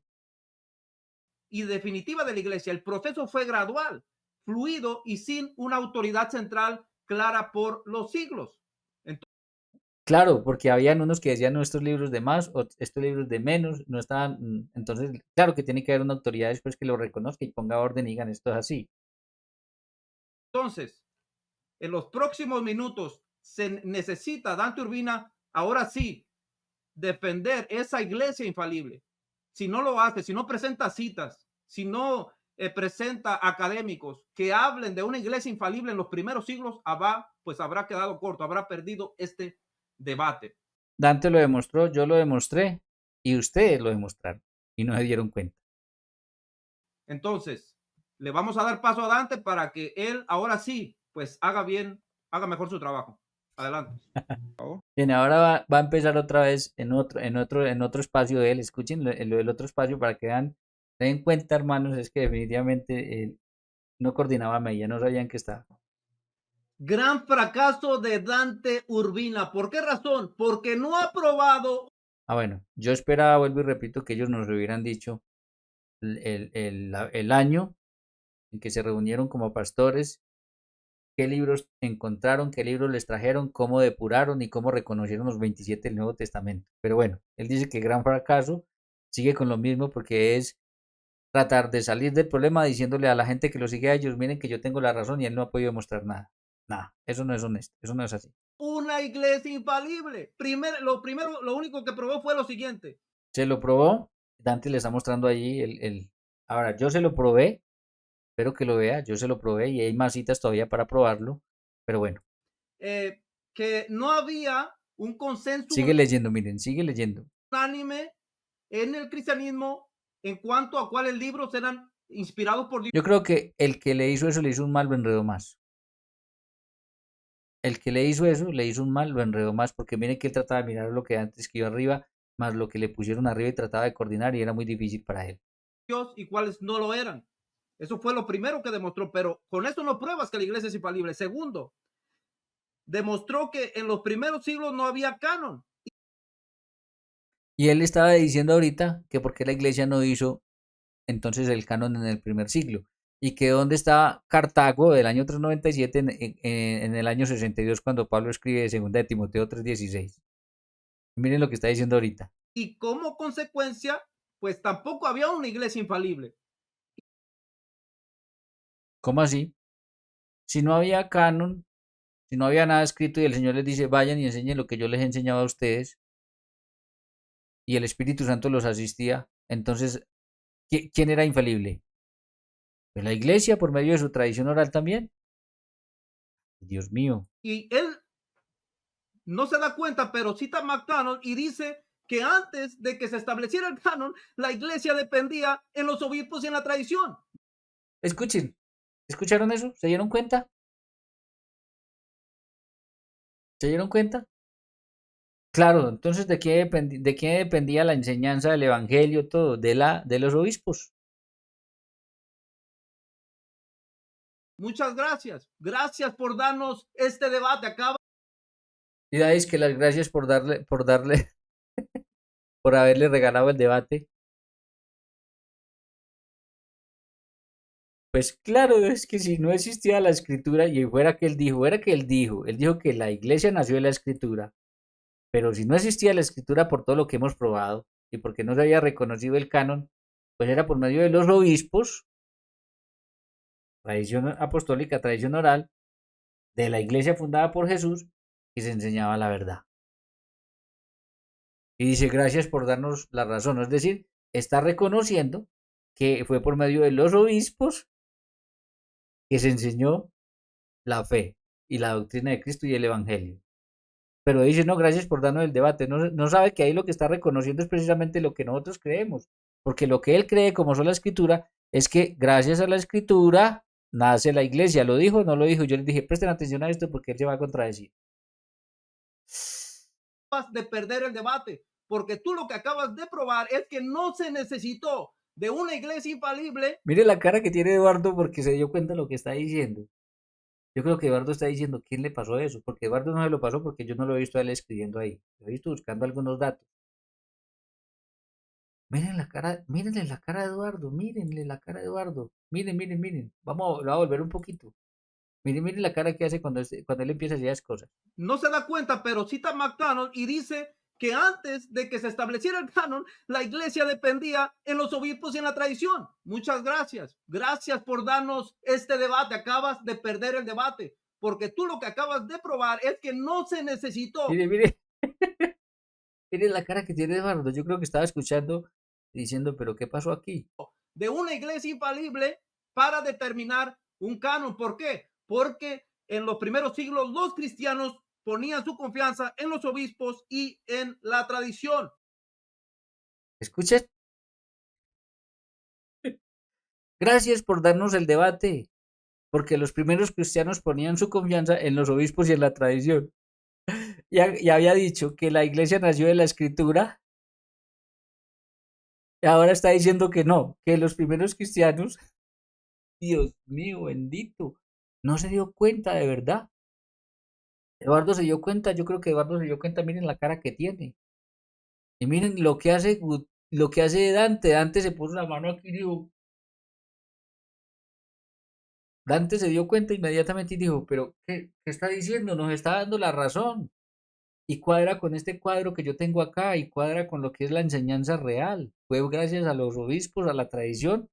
Y definitiva de la iglesia, el proceso fue gradual, fluido y sin una autoridad central clara por los siglos. Claro, porque habían unos que decían no, estos libros de más o estos libros de menos, no estaban, entonces claro que tiene que haber una autoridad después que lo reconozca y ponga orden y digan esto es así. Entonces, en los próximos minutos se necesita Dante Urbina, ahora sí, defender esa iglesia infalible. Si no lo hace, si no presenta citas, si no presenta académicos que hablen de una iglesia infalible en los primeros siglos, pues habrá quedado corto, habrá perdido este debate. Dante lo demostró, yo lo demostré y ustedes lo demostraron y no se dieron cuenta. Entonces, le vamos a dar paso a Dante para que él ahora sí, pues haga mejor su trabajo. Adelante. Bien, ahora va a empezar otra vez en otro espacio de él. Escuchen lo del otro espacio para que vean, den cuenta, hermanos, es que definitivamente no coordinaba media, no sabían que estaba. Gran fracaso de Dante Urbina. ¿Por qué razón? Porque no ha aprobado. Bueno, yo esperaba, vuelvo y repito, que ellos nos lo hubieran dicho el año en que se reunieron como pastores, qué libros encontraron, qué libros les trajeron, cómo depuraron y cómo reconocieron los 27 del Nuevo Testamento. Pero bueno, él dice que gran fracaso, sigue con lo mismo porque es tratar de salir del problema diciéndole a la gente que lo sigue a ellos, miren que yo tengo la razón y él no ha podido demostrar nada. Nada, eso no es honesto, eso no es así. Una iglesia infalible. Lo único que probó fue lo siguiente. Se lo probó, Dante le está mostrando allí Ahora, yo se lo probé, espero que lo vea, yo se lo probé y hay más citas todavía para probarlo, pero bueno. Que no había un consenso Sigue leyendo, miren, sigue leyendo. unánime en el cristianismo en cuanto a cuáles libros eran inspirados por Dios. Yo creo que el que le hizo eso le hizo un mal, lo enredó más. El que le hizo eso le hizo un mal, lo enredó más, porque miren que él trataba de mirar lo que antes escribió arriba, más lo que le pusieron arriba y trataba de coordinar y era muy difícil para él. Y cuáles no lo eran. Eso fue lo primero que demostró, pero con eso no pruebas que la iglesia es infalible. Segundo, demostró que en los primeros siglos no había canon. Y él estaba diciendo ahorita que por qué la iglesia no hizo entonces el canon en el primer siglo y que dónde estaba Cartago del año 397 en el año 62 cuando Pablo escribe 2 de Timoteo 3:16. Miren lo que está diciendo ahorita. Y como consecuencia, pues tampoco había una iglesia infalible. ¿Cómo así? Si no había canon, si no había nada escrito y el Señor les dice, vayan y enseñen lo que yo les he enseñado a ustedes, y el Espíritu Santo los asistía, entonces, ¿quién era infalible? Pues la iglesia por medio de su tradición oral también. Dios mío. Y él no se da cuenta, pero cita a McDonald y dice que antes de que se estableciera el canon, la iglesia dependía en los obispos y en la tradición. Escuchen, ¿escucharon eso? ¿Se dieron cuenta? ¿Se dieron cuenta? Claro, entonces ¿de qué dependía la enseñanza del evangelio, todo? De los obispos. Muchas gracias. Gracias por darnos este debate. Acaba Y dais que las gracias por darle, por haberle regalado el debate. Pues claro, es que si no existía la escritura y fuera que él dijo que la iglesia nació de la escritura, pero si no existía la escritura por todo lo que hemos probado y porque no se había reconocido el canon, pues era por medio de los obispos, tradición apostólica, tradición oral, de la iglesia fundada por Jesús, que se enseñaba la verdad. Y dice, gracias por darnos la razón. Es decir, está reconociendo que fue por medio de los obispos que se enseñó la fe y la doctrina de Cristo y el Evangelio. Pero dice, no, gracias por darnos el debate. No, no sabe que ahí lo que está reconociendo es precisamente lo que nosotros creemos. Porque lo que él cree, como son la escritura, es que gracias a la escritura nace la iglesia. ¿Lo dijo o no lo dijo? Yo les dije, presten atención a esto porque él se va a contradecir. De perder el debate, porque tú lo que acabas de probar es que no se necesitó de una iglesia infalible. Mire la cara que tiene Eduardo porque se dio cuenta de lo que está diciendo. Yo creo que Eduardo está diciendo, ¿quién le pasó eso? Porque Eduardo no se lo pasó porque yo no lo he visto a él escribiendo ahí. Lo he visto buscando algunos datos. Mírenle la cara a Eduardo, mírenle la cara a Eduardo. Miren. Lo voy a volver un poquito. Miren la cara que hace cuando él empieza a decir las cosas. No se da cuenta, pero cita McDonald y dice que antes de que se estableciera el canon, la iglesia dependía en los obispos y en la tradición. Muchas gracias. Gracias por darnos este debate. Acabas de perder el debate, porque tú lo que acabas de probar es que no se necesitó. Mire. Mire la cara que tiene Eduardo. Yo creo que estaba escuchando diciendo, pero ¿qué pasó aquí? De una iglesia infalible para determinar un canon. ¿Por qué? Porque en los primeros siglos los cristianos ponían su confianza en los obispos y en la tradición. ¿Escuchas? Gracias por darnos el debate, porque los primeros cristianos ponían su confianza en los obispos y en la tradición. Ya había dicho que la iglesia nació de la escritura y ahora está diciendo que no, que los primeros cristianos, Dios mío, bendito, no se dio cuenta de verdad. Eduardo se dio cuenta, yo creo que Eduardo se dio cuenta, miren la cara que tiene. Y miren lo que hace Dante. Dante se puso la mano aquí y dijo, Dante se dio cuenta inmediatamente y dijo, pero ¿qué está diciendo? Nos está dando la razón. Y cuadra con este cuadro que yo tengo acá y cuadra con lo que es la enseñanza real. Fue gracias a los obispos, a la tradición,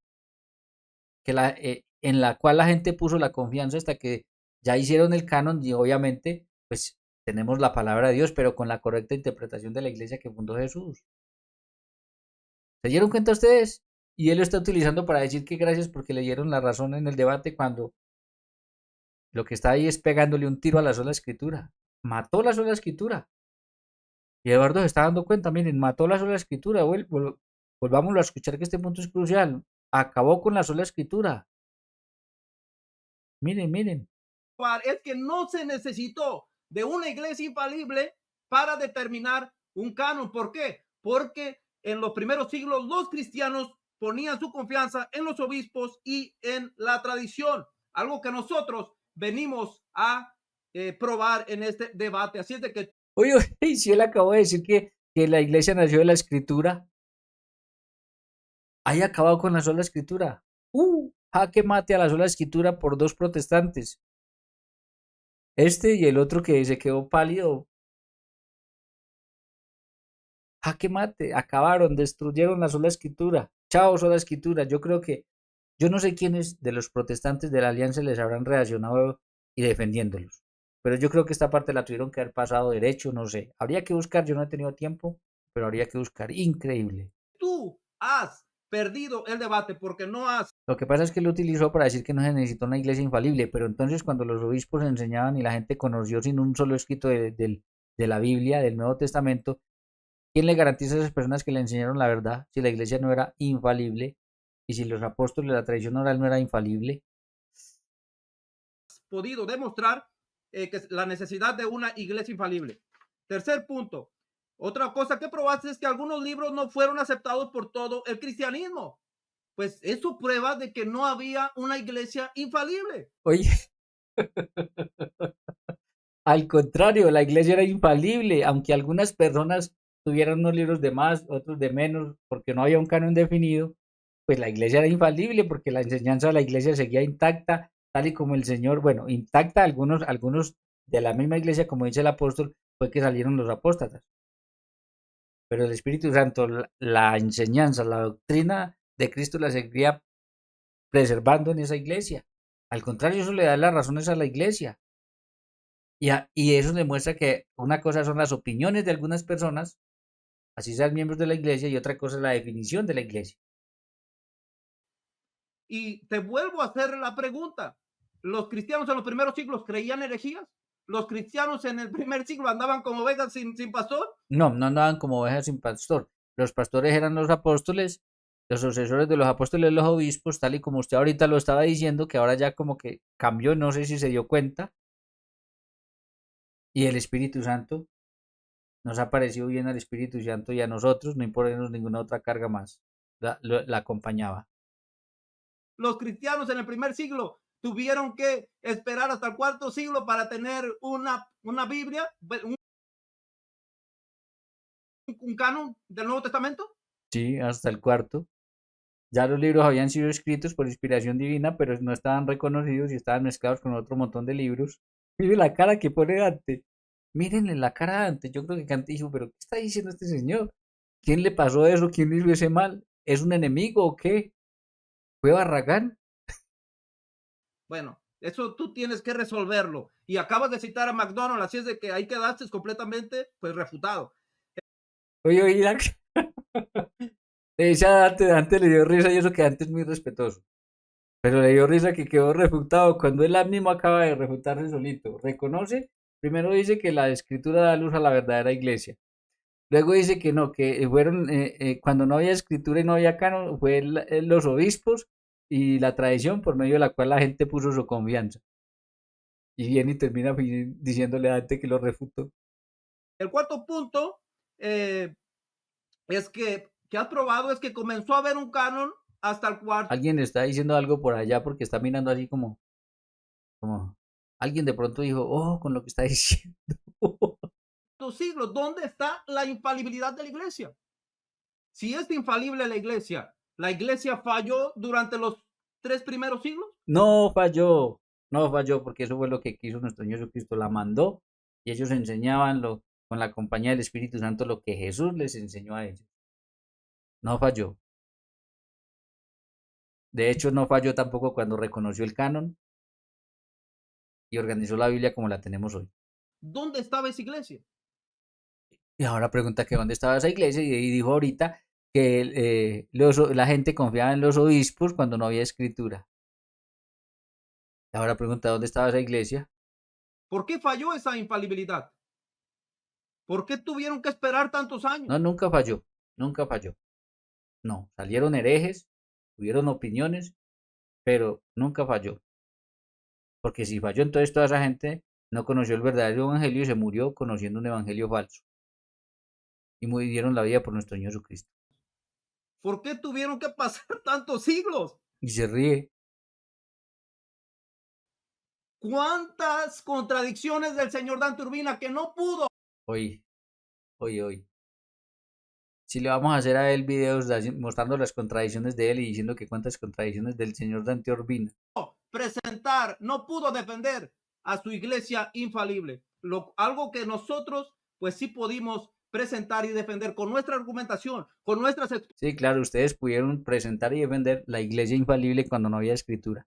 en la cual la gente puso la confianza hasta que ya hicieron el canon y obviamente pues tenemos la palabra de Dios, pero con la correcta interpretación de la iglesia que fundó Jesús. ¿Se dieron cuenta ustedes? Y él lo está utilizando para decir que gracias porque le dieron la razón en el debate cuando lo que está ahí es pegándole un tiro a la sola escritura. Mató la sola escritura. Y Eduardo se está dando cuenta, miren, mató la sola escritura. Volvámoslo a escuchar que este punto es crucial. Acabó con la sola escritura. Miren. Es que no se necesitó de una iglesia infalible para determinar un canon. ¿Por qué? Porque en los primeros siglos los cristianos ponían su confianza en los obispos y en la tradición, algo que nosotros venimos a probar en este debate. Así es de que Oye, y si él acabó de decir que la iglesia nació de la escritura, ahí acabado con la sola escritura. Jaque mate a la sola escritura por dos protestantes. Este y el otro que se quedó pálido. Jaque mate, acabaron, destruyeron la sola escritura. Chao, sola escritura. Yo no sé quiénes de los protestantes de la alianza les habrán reaccionado y defendiéndolos. Pero yo creo que esta parte la tuvieron que haber pasado derecho, no sé. Habría que buscar, yo no he tenido tiempo, pero habría que buscar. Increíble. tú has perdido el debate porque no has. Lo que pasa es que lo utilizó para decir que no se necesita una iglesia infalible, pero entonces cuando los obispos enseñaban y la gente conoció sin un solo escrito de la Biblia, del Nuevo Testamento, ¿quién le garantiza a esas personas que le enseñaron la verdad si la iglesia no era infalible y si los apóstoles de la tradición oral no era infalible? Podido demostrar que la necesidad de una iglesia infalible. Tercer punto. Otra cosa que probaste es que algunos libros no fueron aceptados por todo el cristianismo. Pues eso prueba de que no había una iglesia infalible. Oye, Al contrario, la iglesia era infalible, aunque algunas personas tuvieran unos libros de más, otros de menos, porque no había un canon definido, pues la iglesia era infalible porque la enseñanza de la iglesia seguía intacta, tal y como el Señor, bueno, intacta algunos de la misma iglesia, como dice el apóstol, fue que salieron los apóstatas. Pero el Espíritu Santo, la enseñanza, la doctrina de Cristo la seguía preservando en esa iglesia. Al contrario, eso le da las razones a la iglesia. Y eso demuestra que una cosa son las opiniones de algunas personas, así sean miembros de la iglesia, y otra cosa es la definición de la iglesia. Y te vuelvo a hacer la pregunta. ¿Los cristianos en los primeros siglos creían herejías? ¿Los cristianos en el primer siglo andaban como ovejas sin pastor? No, no andaban como ovejas sin pastor. Los pastores eran los apóstoles, los sucesores de los apóstoles, los obispos, tal y como usted ahorita lo estaba diciendo, que ahora ya como que cambió, no sé si se dio cuenta. Y el Espíritu Santo, nos ha parecido bien al Espíritu Santo y a nosotros, no imponernos ninguna otra carga más. La acompañaba. Los cristianos en el primer siglo tuvieron que esperar hasta el cuarto siglo para tener una Biblia, un canon del Nuevo Testamento. Sí, hasta el cuarto. Ya los libros habían sido escritos por inspiración divina, pero no estaban reconocidos y estaban mezclados con otro montón de libros. Mire la cara que pone Dante. Mírenle la cara a Dante. Yo creo que Dante dijo, pero ¿qué está diciendo este señor? ¿Quién le pasó eso? ¿Quién hizo ese mal? ¿Es un enemigo o qué? ¿Fue Barragán? Bueno, eso tú tienes que resolverlo. Y acabas de citar a McDonald, así es de que ahí quedaste completamente pues refutado. Oye, oye, le dice a Dante, Dante le dio risa y eso que Dante es muy respetuoso. Pero le dio risa que quedó refutado cuando él mismo acaba de refutarse solito. Reconoce, primero dice que la escritura da luz a la verdadera iglesia. Luego dice que no, que fueron, cuando no había escritura y no había canon, fue los obispos y la tradición por medio de la cual la gente puso su confianza. Y viene y termina diciéndole a Dante que lo refutó. El cuarto punto es que has probado es que comenzó a haber un canon hasta el cuarto Alguien está diciendo algo por allá porque está mirando así como alguien de pronto dijo, oh, con lo que está diciendo. siglo. ¿Dónde está la infalibilidad de la iglesia? Si es infalible la iglesia falló durante los 3 primeros siglos. No falló, no falló, porque eso fue lo que quiso nuestro Señor Jesucristo, la mandó y ellos enseñaban con la compañía del Espíritu Santo lo que Jesús les enseñó a ellos. No falló. De hecho, no falló tampoco cuando reconoció el canon y organizó la Biblia como la tenemos hoy. ¿Dónde estaba esa iglesia? Y ahora pregunta que dónde estaba esa iglesia y dijo ahorita que la gente confiaba en los obispos cuando no había escritura. Y ahora pregunta dónde estaba esa iglesia. ¿Por qué falló esa infalibilidad? ¿Por qué tuvieron que esperar tantos No, años? nunca falló, nunca falló. No, salieron herejes, tuvieron opiniones, pero nunca falló. Porque si falló, entonces toda esa gente no conoció el verdadero evangelio y se murió conociendo un evangelio falso. Y dieron la vida por nuestro Señor Jesucristo. ¿Por qué tuvieron que pasar tantos siglos? Y se ríe. ¿Cuántas contradicciones del señor Dante Urbina que no pudo Hoy, hoy. Si le vamos a hacer a él videos mostrando las contradicciones de él y diciendo que cuántas contradicciones del señor Dante Urbina. presentar, no pudo defender a su iglesia infalible? Algo que nosotros pues sí pudimos presentar y defender con nuestra argumentación, con nuestras Sí, claro, ustedes pudieron presentar y defender la iglesia infalible cuando no había escritura.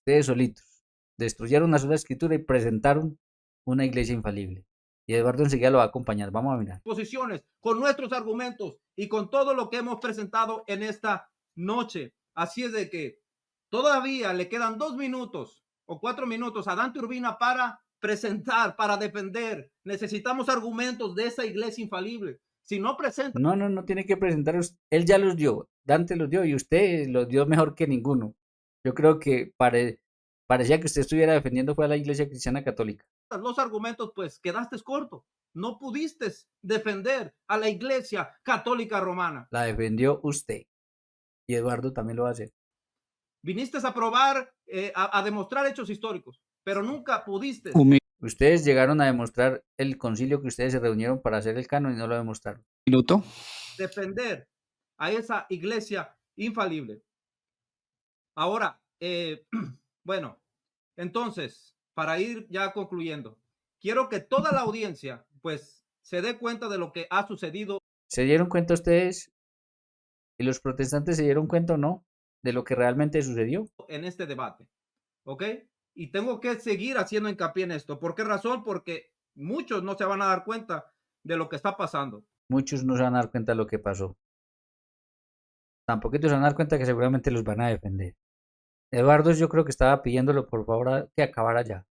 Ustedes solitos destruyeron una sola escritura y presentaron una iglesia infalible. Y Eduardo enseguida lo va a acompañar. Vamos a mirar. posiciones, con nuestros argumentos y con todo lo que hemos presentado en esta noche. Así es de que todavía le quedan 2 minutos o 4 minutos a Dante Urbina para presentar, para defender. Necesitamos argumentos de esa iglesia infalible. Si no presenta, No, no, no tiene que presentar. Él ya los dio. Dante los dio y usted los dio mejor que ninguno. Yo creo que parecía que usted estuviera defendiendo fue a la iglesia cristiana católica. los argumentos, pues quedaste corto. No pudiste defender a la iglesia católica romana. La defendió usted. Y Eduardo también lo va a hacer. Viniste a probar, a demostrar hechos históricos, pero nunca pudiste Ustedes llegaron a demostrar el concilio que ustedes se reunieron para hacer el canon y no lo demostraron. Minuto. Defender a esa iglesia infalible. Ahora, bueno, entonces, para ir ya concluyendo, quiero que toda la audiencia, pues, se dé cuenta de lo que ha sucedido. ¿Se dieron cuenta ustedes y los protestantes se dieron cuenta o no de lo que realmente sucedió? En este debate, ¿ok? Y tengo que seguir haciendo hincapié en esto. ¿Por qué razón? Porque muchos no se van a dar cuenta de lo que está pasando. Muchos no se van a dar cuenta de lo que pasó. Tampoco se van a dar cuenta que seguramente los van a defender. Eduardo, yo creo que estaba pidiéndolo por favor que acabara ya.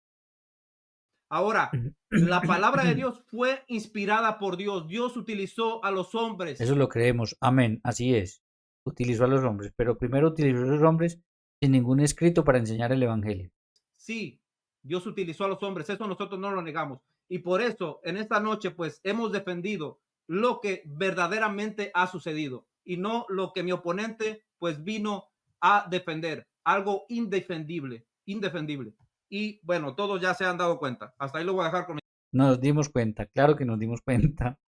Ahora, la palabra de Dios fue inspirada por Dios. Dios utilizó a los hombres. Eso lo creemos. Amén. Así es. Utilizó a los hombres, pero primero utilizó a los hombres sin ningún escrito para enseñar el evangelio. Sí, Dios utilizó a los hombres. Eso nosotros no lo negamos. Y por eso, en esta noche, pues, hemos defendido lo que verdaderamente ha sucedido y no lo que mi oponente, pues, vino a defender. Algo indefendible, indefendible. Y bueno, todos ya se han dado cuenta. Hasta ahí lo voy a dejar con. Nos dimos cuenta, claro que nos dimos cuenta,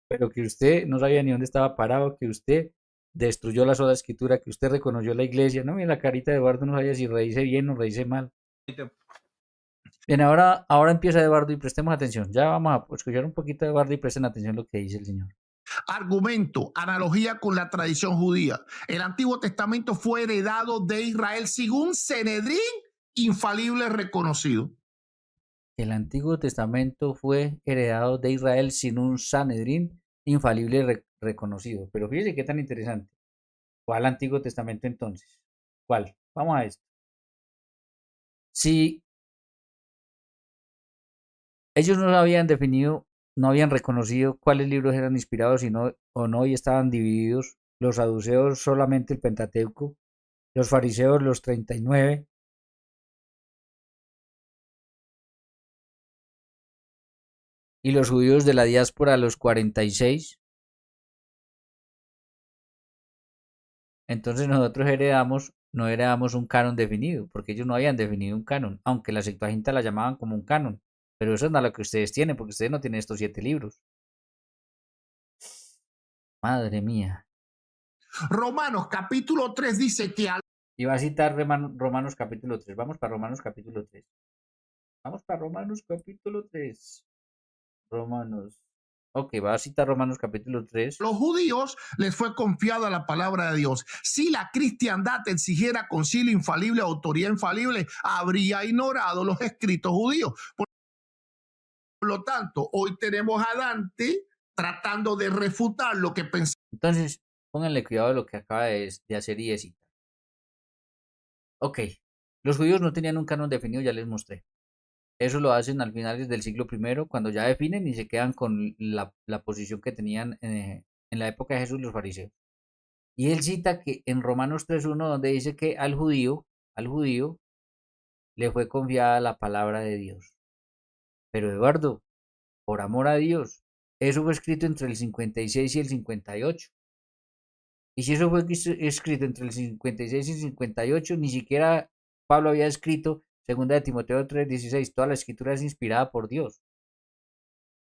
pero que usted no sabía ni dónde estaba parado, que usted destruyó la sola escritura, que usted reconoció la iglesia. No, mira la carita de Eduardo, no sabía si reíse bien o reíse mal. Bien, ahora empieza Eduardo y prestemos atención. Ya vamos a escuchar un poquito de Eduardo y presten atención a lo que dice el Señor. Argumento, analogía con la tradición judía. El Antiguo Testamento fue heredado de Israel según Sanedrín infalible reconocido. El Antiguo Testamento fue heredado de Israel sin un Sanedrín infalible reconocido. Pero fíjese qué tan interesante. ¿Cuál Antiguo Testamento entonces? ¿Cuál? Vamos a esto. Si ellos no habían definido, no habían reconocido cuáles libros eran inspirados o no y estaban divididos, los saduceos solamente el Pentateuco, los fariseos los 39, y los judíos de la diáspora los 46. Entonces nosotros no heredamos un canon definido, porque ellos no habían definido un canon, aunque la Septuaginta la llamaban como un canon. Pero eso no es lo que ustedes tienen, porque ustedes no tienen estos 7 libros. Madre mía. Romanos capítulo 3 dice que Y va a citar Romanos capítulo 3. Vamos para Romanos capítulo 3. Vamos para Romanos capítulo 3. Romanos. Ok, va a citar Romanos capítulo 3. los judíos les fue confiada la palabra de Dios. Si la cristiandad exigiera concilio infalible, autoridad infalible, habría ignorado los escritos judíos. Por lo tanto, hoy tenemos a Dante tratando de refutar lo que pensaba. Entonces, pónganle cuidado a lo que acaba de hacer y de citar. Ok, los judíos no tenían un canon definido, ya les mostré. Eso lo hacen al finales del siglo I, cuando ya definen y se quedan con la posición que tenían en la época de Jesús los fariseos. Y él cita que en Romanos 3.1, donde dice que al judío le fue confiada la palabra de Dios. Pero Eduardo, por amor a Dios, eso fue escrito entre el 56 y el 58. Y si eso fue escrito entre el 56 y el 58, ni siquiera Pablo había escrito 2 de Timoteo 3:16. Toda la escritura es inspirada por Dios.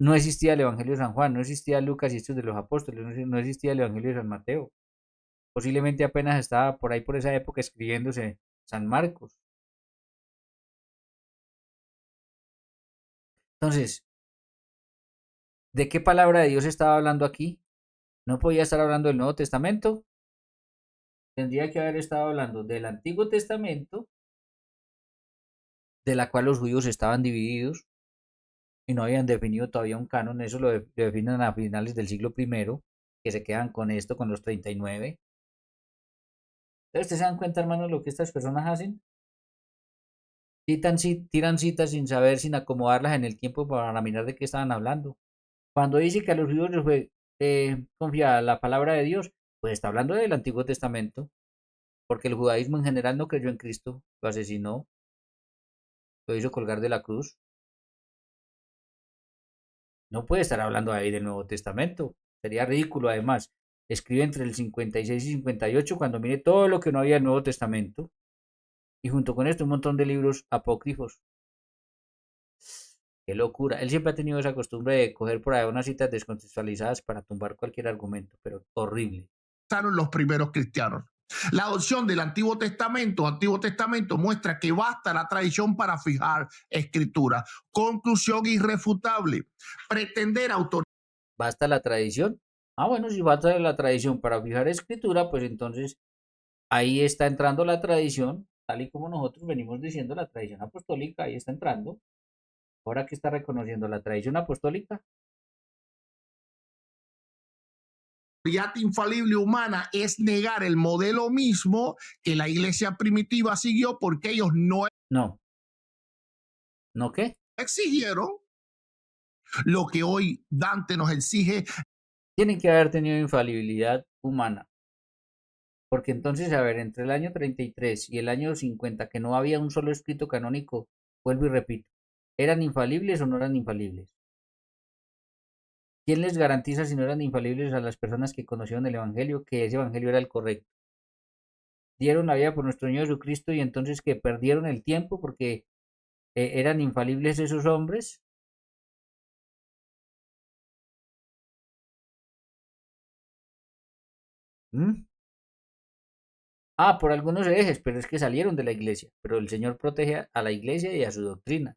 No existía el Evangelio de San Juan, no existía Lucas y Hechos de los Apóstoles, no existía el Evangelio de San Mateo. Posiblemente apenas estaba por ahí por esa época escribiéndose San Marcos. Entonces, ¿de qué palabra de Dios estaba hablando aquí? ¿No podía estar hablando del Nuevo Testamento? Tendría que haber estado hablando del Antiguo Testamento, de la cual los judíos estaban divididos y no habían definido todavía un canon. Eso lo definen a finales del siglo I, que se quedan con esto, con los 39. Entonces, ¿ustedes se dan cuenta, hermanos, lo que estas personas hacen? Tiran citas sin saber, sin acomodarlas en el tiempo para mirar de qué estaban hablando. Cuando dice que a los judíos les fue confiada la palabra de Dios, pues está hablando del Antiguo Testamento, porque el judaísmo en general no creyó en Cristo, lo asesinó, lo hizo colgar de la cruz. No puede estar hablando ahí del Nuevo Testamento, sería ridículo además. Escribe entre el 56 y 58 cuando mire todo lo que no había en el Nuevo Testamento, y junto con esto un montón de libros apócrifos. Qué locura. Él siempre ha tenido esa costumbre de coger por ahí unas citas descontextualizadas para tumbar cualquier argumento, pero horrible. Los primeros cristianos. La adopción del Antiguo Testamento muestra que basta la tradición para fijar escritura. Conclusión irrefutable. Pretender autorizar. ¿Basta la tradición? Bueno, si basta la tradición para fijar escritura, pues entonces ahí está entrando la tradición, tal y como nosotros venimos diciendo, la tradición apostólica, ahí está entrando. Ahora que está reconociendo la tradición apostólica. Infalible humana es negar el modelo mismo que la iglesia primitiva siguió porque ellos no qué exigieron lo que hoy Dante nos exige. Tienen que haber tenido infalibilidad humana, porque entonces, a ver, entre el año 33 y el año 50, que no había un solo escrito canónico, vuelvo y repito, ¿eran infalibles o no eran infalibles? ¿Quién les garantiza, si no eran infalibles, a las personas que conocieron el Evangelio, que ese Evangelio era el correcto? Dieron la vida por nuestro Señor Jesucristo y entonces que perdieron el tiempo porque eran infalibles esos hombres. Por algunos herejes, pero es que salieron de la iglesia. Pero el Señor protege a la iglesia y a su doctrina.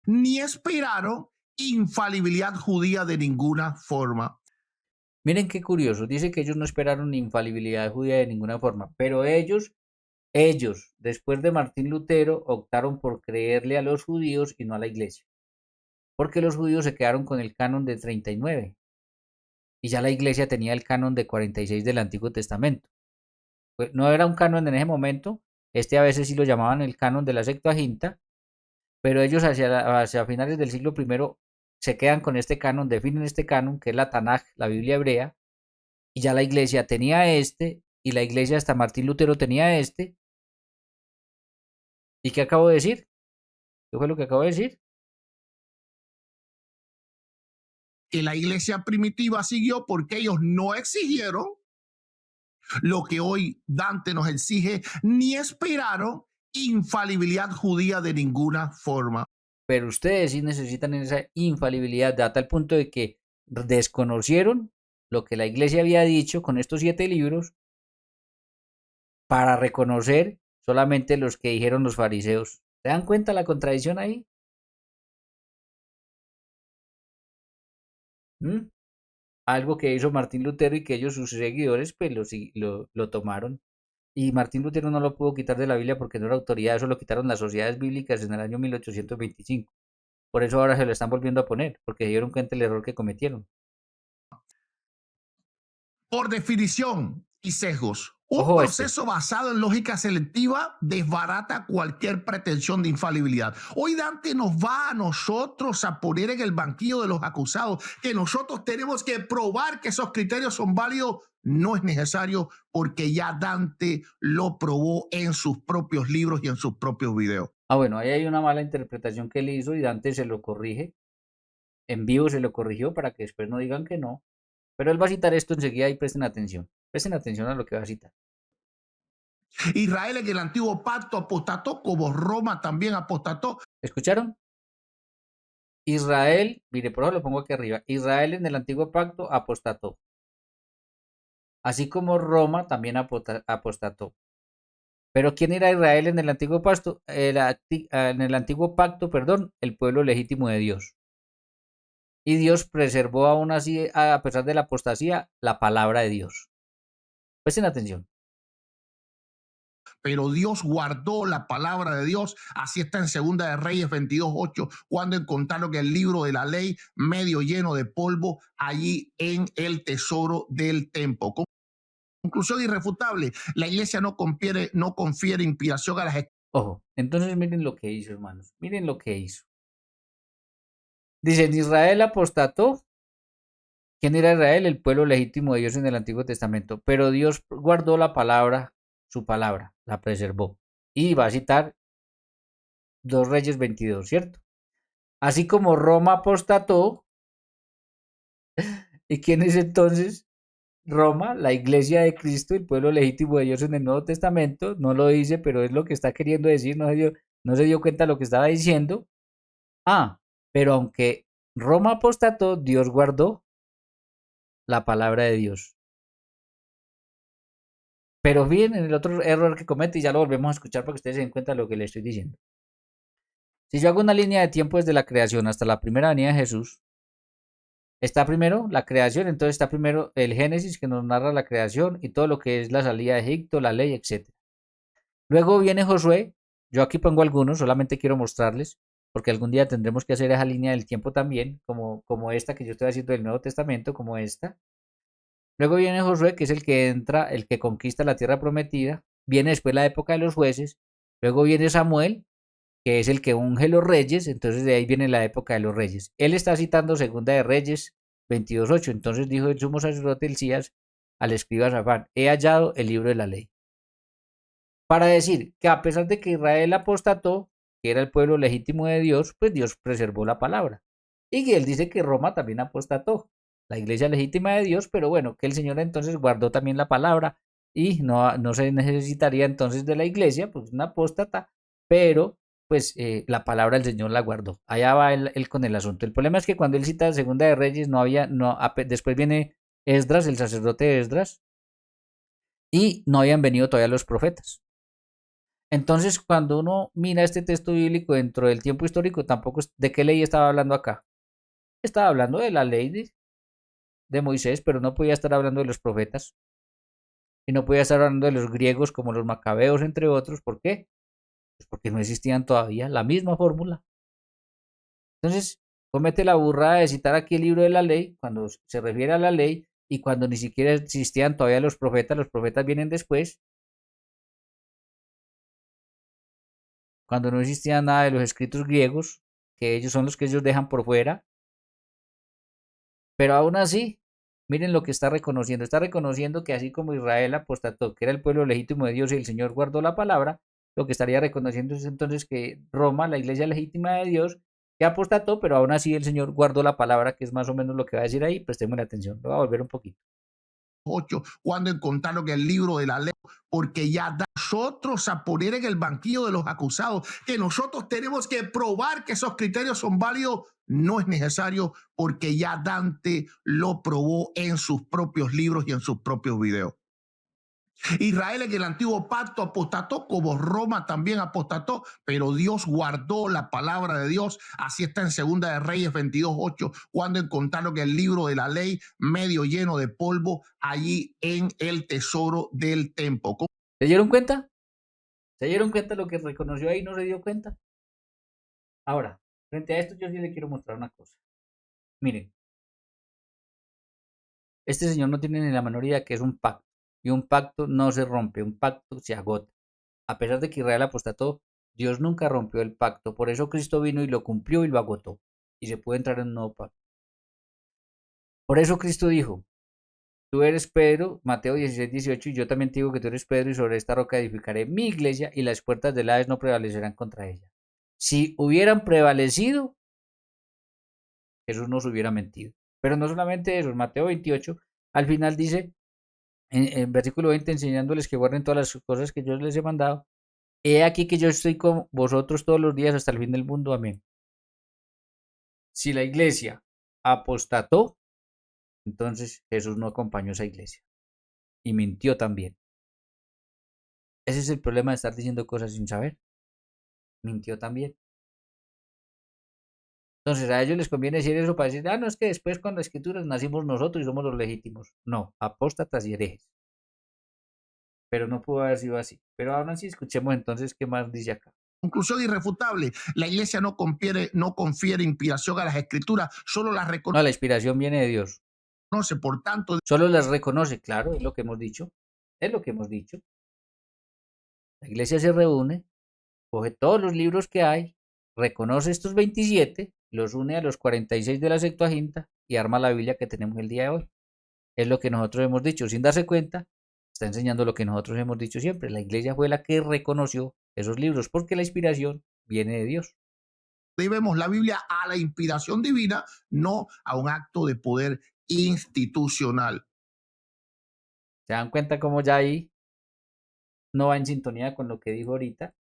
Ni esperaron infalibilidad judía de ninguna forma. Miren qué curioso, dice que ellos no esperaron infalibilidad judía de ninguna forma, pero ellos, después de Martín Lutero, optaron por creerle a los judíos y no a la iglesia, porque los judíos se quedaron con el canon de 39 y ya la iglesia tenía el canon de 46 del Antiguo Testamento. Pues no era un canon en ese momento, a veces sí lo llamaban el canon de la Septuaginta, pero ellos hacia finales del siglo I se quedan con este canon, definen este canon, que es la Tanaj, la Biblia hebrea, y ya la iglesia tenía y la iglesia hasta Martín Lutero tenía ¿Y qué acabo de decir? ¿Qué fue lo que acabo de decir? Que la iglesia primitiva siguió porque ellos no exigieron lo que hoy Dante nos exige, ni esperaron infalibilidad judía de ninguna forma. Pero ustedes sí necesitan esa infalibilidad a tal punto de que desconocieron lo que la iglesia había dicho con estos 7 libros para reconocer solamente los que dijeron los fariseos. ¿Se dan cuenta la contradicción ahí? Algo que hizo Martín Lutero y que ellos, sus seguidores, pues lo tomaron. Y Martín Lutero no lo pudo quitar de la Biblia porque no era autoridad, eso lo quitaron las sociedades bíblicas en el año 1825. Por eso ahora se lo están volviendo a poner, porque se dieron cuenta del error que cometieron. Por definición y sesgos, un Ojo proceso basado en lógica selectiva desbarata cualquier pretensión de infalibilidad. Hoy Dante nos va a nosotros a poner en el banquillo de los acusados que nosotros tenemos que probar que esos criterios son válidos. No es necesario porque ya Dante lo probó en sus propios libros y en sus propios videos. Bueno, ahí hay una mala interpretación que él hizo y Dante se lo corrige. En vivo se lo corrigió para que después no digan que no. Pero él va a citar esto enseguida y presten atención. Presten atención a lo que va a citar. Israel en el antiguo pacto apostató, como Roma también apostató. ¿Escucharon? Israel, mire, por eso lo pongo aquí arriba. Israel en el antiguo pacto apostató. Así como Roma también apostató. Pero ¿quién era Israel en el antiguo pacto? En el antiguo pacto, perdón, el pueblo legítimo de Dios. Y Dios preservó aún así, a pesar de la apostasía, la palabra de Dios. Presten atención. Pero Dios guardó la palabra de Dios. Así está en Segunda de Reyes 22:8, cuando encontraron el libro de la ley medio lleno de polvo allí en el tesoro del templo. Conclusión irrefutable, la iglesia no confiere inspiración a las... Ojo, entonces miren lo que hizo, hermanos. Miren lo que hizo. Dicen, Israel apostató. ¿Quién era Israel? El pueblo legítimo de Dios en el Antiguo Testamento. Pero Dios guardó la palabra, su palabra, la preservó. Y va a citar 2 Reyes 22, ¿cierto? Así como Roma apostató. ¿Y quién es entonces Roma? La iglesia de Cristo, el pueblo legítimo de Dios en el Nuevo Testamento. No lo dice, pero es lo que está queriendo decir. No se dio cuenta de lo que estaba diciendo. Pero aunque Roma apostató, Dios guardó la palabra de Dios. Pero bien, en el otro error que comete, y ya lo volvemos a escuchar para que ustedes se den cuenta de lo que les estoy diciendo. Si yo hago una línea de tiempo desde la creación hasta la primera venida de Jesús, está primero la creación, entonces está primero el Génesis que nos narra la creación y todo lo que es la salida de Egipto, la ley, etc. Luego viene Josué, yo aquí pongo algunos, solamente quiero mostrarles, porque algún día tendremos que hacer esa línea del tiempo también, como esta que yo estoy haciendo del Nuevo Testamento, como esta. Luego viene Josué, que es el que entra, el que conquista la tierra prometida. Viene después la época de los jueces. Luego viene Samuel, que es el que unge los reyes. Entonces de ahí viene la época de los reyes. Él está citando Segunda de Reyes 22:8. Entonces dijo el sumo sacerdote Elías al escriba Safán: he hallado el libro de la ley. Para decir que a pesar de que Israel apostató, que era el pueblo legítimo de Dios, pues Dios preservó la palabra. Y él dice que Roma también apostató, la iglesia legítima de Dios, pero bueno, que el Señor entonces guardó también la palabra y no se necesitaría entonces de la iglesia, pues una apóstata, pero pues la palabra del Señor la guardó. Allá va él con el asunto. El problema es que cuando él cita Segunda de Reyes, después viene Esdras, el sacerdote Esdras, y no habían venido todavía los profetas. Entonces, cuando uno mira este texto bíblico dentro del tiempo histórico, tampoco de qué ley estaba hablando acá. Estaba hablando de la ley de Moisés, pero no podía estar hablando de los profetas. Y no podía estar hablando de los griegos como los macabeos, entre otros. ¿Por qué? Pues porque no existían todavía la misma fórmula. Entonces, comete la burrada de citar aquí el libro de la ley, cuando se refiere a la ley, y cuando ni siquiera existían todavía los profetas vienen después. Cuando no existía nada de los escritos griegos, que ellos son los que ellos dejan por fuera. Pero aún así, miren lo que está reconociendo. Está reconociendo que así como Israel apostató, que era el pueblo legítimo de Dios y el Señor guardó la palabra, lo que estaría reconociendo es entonces que Roma, la iglesia legítima de Dios, que apostató, pero aún así el Señor guardó la palabra, que es más o menos lo que va a decir ahí. Prestemos atención, lo voy a volver un poquito. 8, cuando encontraron que el libro de la ley, porque ya da nosotros a poner en el banquillo de los acusados, que nosotros tenemos que probar que esos criterios son válidos, no es necesario, porque ya Dante lo probó en sus propios libros y en sus propios videos. Israel en el antiguo pacto apostató, como Roma también apostató, pero Dios guardó la palabra de Dios. Así está en Segunda de Reyes 22:8, cuando encontraron que el libro de la ley medio lleno de polvo allí en el tesoro del templo. ¿Se dieron cuenta? ¿Se dieron cuenta lo que reconoció ahí? ¿No se dio cuenta? Ahora, frente a esto yo sí le quiero mostrar una cosa. Miren, este señor no tiene ni la menor idea que es un pacto. Y un pacto no se rompe, un pacto se agota. A pesar de que Israel apostató, Dios nunca rompió el pacto. Por eso Cristo vino y lo cumplió y lo agotó. Y se puede entrar en un nuevo pacto. Por eso Cristo dijo: tú eres Pedro, Mateo 16:18, y yo también te digo que tú eres Pedro, y sobre esta roca edificaré mi iglesia, y las puertas del Hades no prevalecerán contra ella. Si hubieran prevalecido, Jesús nos hubiera mentido. Pero no solamente eso, en Mateo 28, al final dice, en versículo 20, enseñándoles que guarden todas las cosas que yo les he mandado. He aquí que yo estoy con vosotros todos los días hasta el fin del mundo. Amén. Si la iglesia apostató, entonces Jesús no acompañó a esa iglesia. Y mintió también. Ese es el problema de estar diciendo cosas sin saber. Mintió también. Entonces a ellos les conviene decir eso para decir: no, es que después con las escrituras nacimos nosotros y somos los legítimos. No, apóstatas y herejes. Pero no pudo haber sido así. Pero ahora sí escuchemos entonces qué más dice acá. Conclusión irrefutable: la iglesia no confiere inspiración a las escrituras, solo las reconoce. No, la inspiración viene de Dios. Por tanto, solo las reconoce, claro, es lo que hemos dicho. Es lo que hemos dicho. La iglesia se reúne, coge todos los libros que hay, reconoce estos 27, los une a los 46 de la Septuaginta y arma la Biblia que tenemos el día de hoy. Es lo que nosotros hemos dicho. Sin darse cuenta, está enseñando lo que nosotros hemos dicho siempre. La iglesia fue la que reconoció esos libros porque la inspiración viene de Dios. Debemos la Biblia a la inspiración divina, no a un acto de poder institucional. ¿Se dan cuenta cómo ya ahí no va en sintonía con lo que dijo ahorita?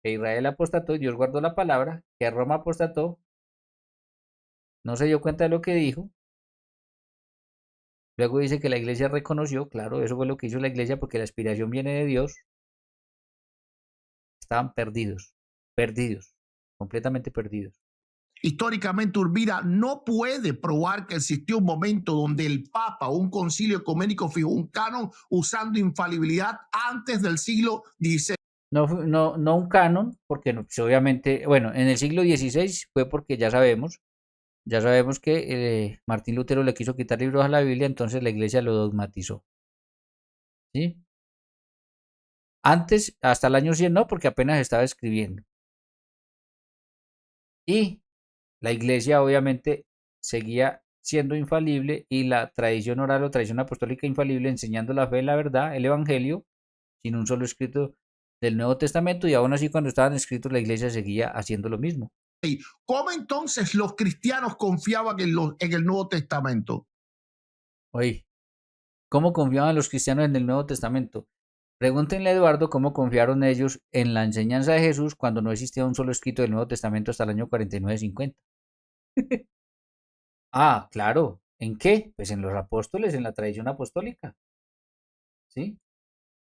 Que Israel apostató y Dios guardó la palabra, que Roma apostató no se dio cuenta de lo que dijo. Luego dice que la iglesia reconoció, claro, eso fue lo que hizo la iglesia porque la inspiración viene de Dios. Estaban perdidos, perdidos, completamente perdidos. Históricamente, Urbina no puede probar que existió un momento donde el Papa o un concilio ecuménico fijó un canon usando infalibilidad antes del siglo XVI. No un canon, porque no, pues obviamente, bueno, en el siglo XVI fue porque ya sabemos que Martín Lutero le quiso quitar libros a la Biblia, entonces la iglesia lo dogmatizó. ¿Sí? Antes, hasta el año 100 no, porque apenas estaba escribiendo. Y la iglesia obviamente seguía siendo infalible y la tradición oral o tradición apostólica infalible enseñando la fe, la verdad, el evangelio, sin un solo escrito del Nuevo Testamento, y aún así cuando estaban escritos la iglesia seguía haciendo lo mismo. ¿Cómo entonces los cristianos confiaban en el Nuevo Testamento? Oye, ¿cómo confiaban los cristianos en el Nuevo Testamento? Pregúntenle a Eduardo cómo confiaron ellos en la enseñanza de Jesús cuando no existía un solo escrito del Nuevo Testamento hasta el año 49-50. Ah, claro. ¿En qué? Pues en los apóstoles, en la tradición apostólica. ¿Sí?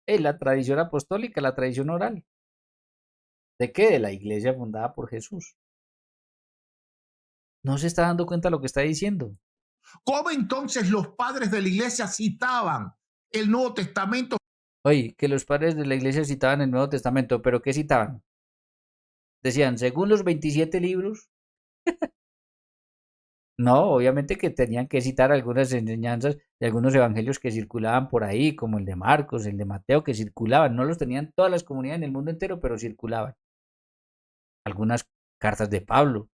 En la tradición apostólica, la tradición oral. ¿De qué? De la iglesia fundada por Jesús. No se está dando cuenta de lo que está diciendo. ¿Cómo entonces los padres de la iglesia citaban el Nuevo Testamento? Oye, que los padres de la iglesia citaban el Nuevo Testamento, ¿pero qué citaban? Decían, según los 27 libros. No, obviamente que tenían que citar algunas enseñanzas de algunos evangelios que circulaban por ahí, como el de Marcos, el de Mateo, que circulaban. No los tenían todas las comunidades en el mundo entero, pero circulaban. Algunas cartas de Pablo,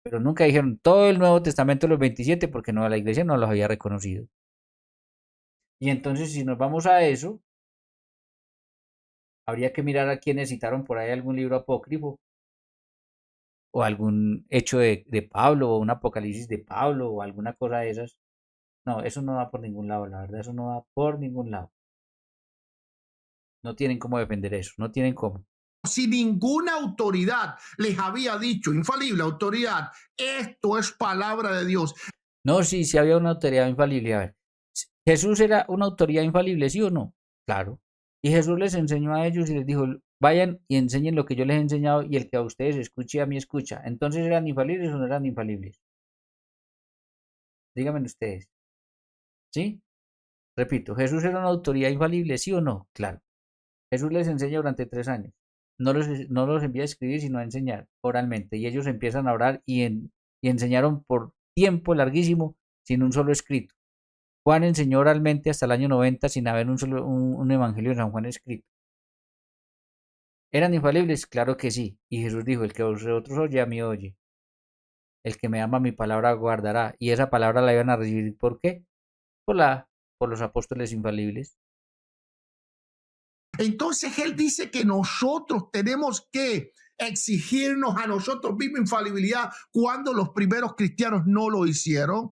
pero nunca dijeron todo el Nuevo Testamento, los 27, porque no, la iglesia no los había reconocido. Y entonces, si nos vamos a eso, habría que mirar a quienes citaron por ahí algún libro apócrifo, o algún hecho de Pablo, o un apocalipsis de Pablo, o alguna cosa de esas. No, eso no va por ningún lado, la verdad, eso no va por ningún lado. No tienen cómo defender eso, no tienen cómo. Si ninguna autoridad les había dicho, infalible autoridad, esto es palabra de Dios. No, sí había una autoridad infalible. A ver, ¿Jesús era una autoridad infalible, sí o no? Claro. Y Jesús les enseñó a ellos y les dijo, vayan y enseñen lo que yo les he enseñado y el que a ustedes escuche, a mí escucha. Entonces, ¿eran infalibles o no eran infalibles? Díganme ustedes. ¿Sí? Repito, ¿Jesús era una autoridad infalible, sí o no? Claro. Jesús les enseña durante 3 años. No los envía a escribir, sino a enseñar oralmente. Y ellos empiezan a orar y enseñaron por tiempo larguísimo sin un solo escrito. Juan enseñó oralmente hasta el año 90 sin haber un evangelio de San Juan escrito. ¿Eran infalibles? Claro que sí. Y Jesús dijo, el que vosotros oye, a mí oye. El que me ama mi palabra guardará. Y esa palabra la iban a recibir, ¿por qué? Por los apóstoles infalibles. Entonces él dice que nosotros tenemos que exigirnos a nosotros mismos infalibilidad cuando los primeros cristianos no lo hicieron.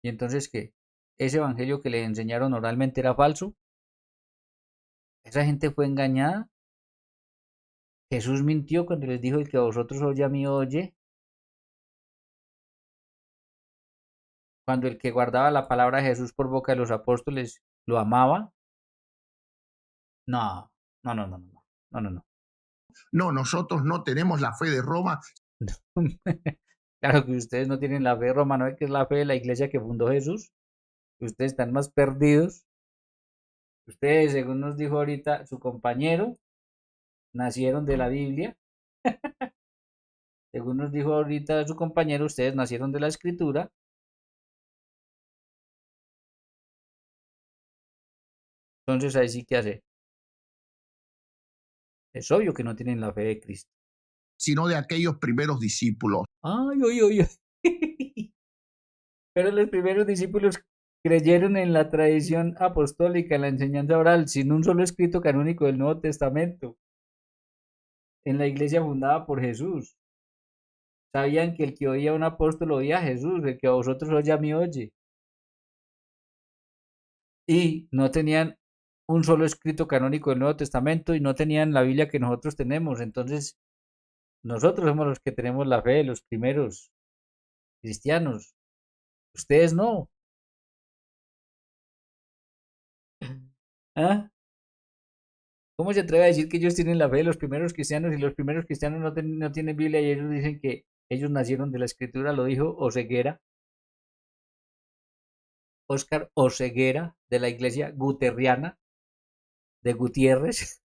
Y entonces, ¿qué? ¿Ese evangelio que les enseñaron oralmente era falso? ¿Esa gente fue engañada? ¿Jesús mintió cuando les dijo, el que a vosotros oye, a mí oye? Cuando el que guardaba la palabra de Jesús por boca de los apóstoles lo amaba. No, no, no, no, no, no, no, no. No, nosotros no tenemos la fe de Roma. Claro que ustedes no tienen la fe romana, que es la fe de la iglesia que fundó Jesús. Ustedes están más perdidos. Ustedes, según nos dijo ahorita su compañero, nacieron de la Biblia. Según nos dijo ahorita su compañero, ustedes nacieron de la Escritura. Entonces ahí sí que hacer. Es obvio que no tienen la fe de Cristo. Sino de aquellos primeros discípulos. Ay, oy, oy, oy. Pero los primeros discípulos creyeron en la tradición apostólica, en la enseñanza oral, sin un solo escrito canónico del Nuevo Testamento, en la iglesia fundada por Jesús. Sabían que el que oía a un apóstol oía a Jesús, el que a vosotros oye a mí oye. Y no tenían un solo escrito canónico del Nuevo Testamento y no tenían la Biblia que nosotros tenemos. Entonces, Nosotros somos los que tenemos la fe, los primeros cristianos. Ustedes no. ¿Ah? ¿Cómo se atreve a decir que ellos tienen la fe de los primeros cristianos y los primeros cristianos no tienen Biblia y ellos dicen que ellos nacieron de la escritura? Lo dijo Oseguera, Óscar Oseguera, de la iglesia guterriana de Gutiérrez,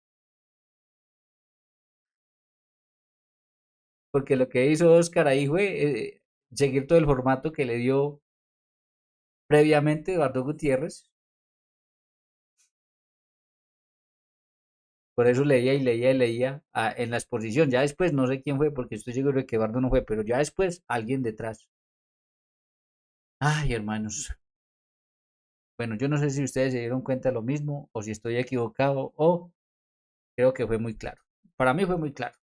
porque lo que hizo Óscar ahí fue seguir todo el formato que le dio previamente Eduardo Gutiérrez. Por eso leía y leía y leía en la exposición. Ya después, no sé quién fue, porque estoy seguro de que Eduardo no fue, pero ya después alguien detrás. Ay, hermanos. Bueno, yo no sé si ustedes se dieron cuenta de lo mismo o si estoy equivocado o creo que fue muy claro. Para mí fue muy claro.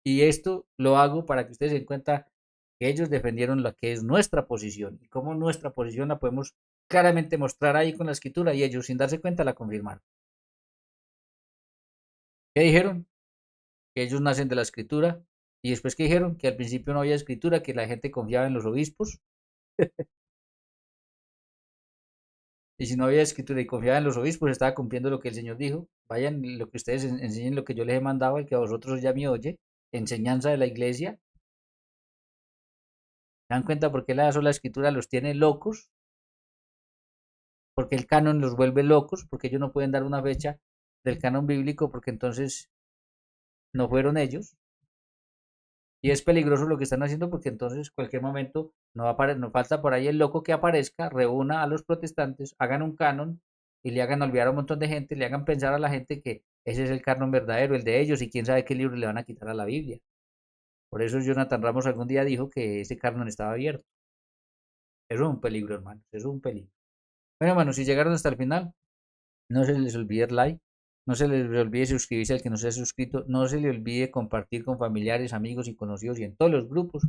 Y esto lo hago para que ustedes se den cuenta que ellos defendieron lo que es nuestra posición y cómo nuestra posición la podemos claramente mostrar ahí con la escritura y ellos sin darse cuenta la confirmaron. ¿Qué dijeron? Que ellos nacen de la escritura y después que dijeron que al principio no había escritura, que la gente confiaba en los obispos y si no había escritura y confiaba en los obispos estaba cumpliendo lo que el Señor dijo. Vayan lo que ustedes enseñen lo que yo les he mandado, el que a vosotros ya me oye, enseñanza de la iglesia. ¿Se dan cuenta por qué la sola escritura los tiene locos? Porque el canon los vuelve locos, porque ellos no pueden dar una fecha del canon bíblico, porque entonces no fueron ellos. Y es peligroso lo que están haciendo, porque entonces cualquier momento no falta por ahí el loco que aparezca, reúna a los protestantes, hagan un canon y le hagan olvidar a un montón de gente, le hagan pensar a la gente que ese es el canon verdadero, el de ellos, y quién sabe qué libro le van a quitar a la Biblia. Por eso Jonathan Ramos algún día dijo que ese canon estaba abierto. Eso es un peligro, hermanos, eso es un peligro. Bueno, hermanos, si llegaron hasta el final, no se les olvide el like, no se les olvide suscribirse al que no se ha suscrito, no se le olvide compartir con familiares, amigos y conocidos y en todos los grupos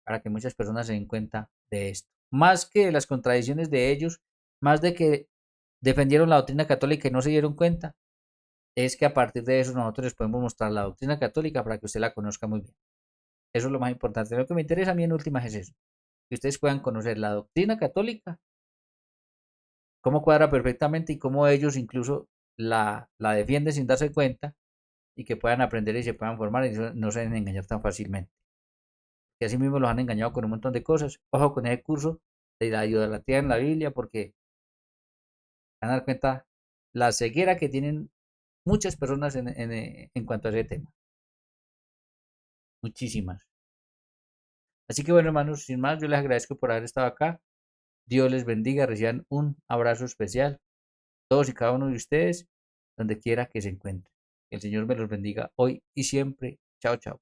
para que muchas personas se den cuenta de esto. Más que las contradicciones de ellos, más de que defendieron la doctrina católica y no se dieron cuenta, es que a partir de eso nosotros les podemos mostrar la doctrina católica para que usted la conozca muy bien. Eso es lo más importante. Lo que me interesa a mí en últimas es eso, que ustedes puedan conocer la doctrina católica, cómo cuadra perfectamente y cómo ellos incluso la defienden sin darse cuenta y que puedan aprender y se puedan formar y no se deben engañar tan fácilmente. Que así mismo los han engañado con un montón de cosas. Ojo con ese curso de la idolatría en la Biblia porque van a dar cuenta la ceguera que tienen muchas personas en cuanto a ese tema. Muchísimas. Así que bueno, hermanos, sin más, yo les agradezco por haber estado acá. Dios les bendiga, reciban un abrazo especial, todos y cada uno de ustedes, donde quiera que se encuentren. Que el Señor me los bendiga hoy y siempre. Chao, chao.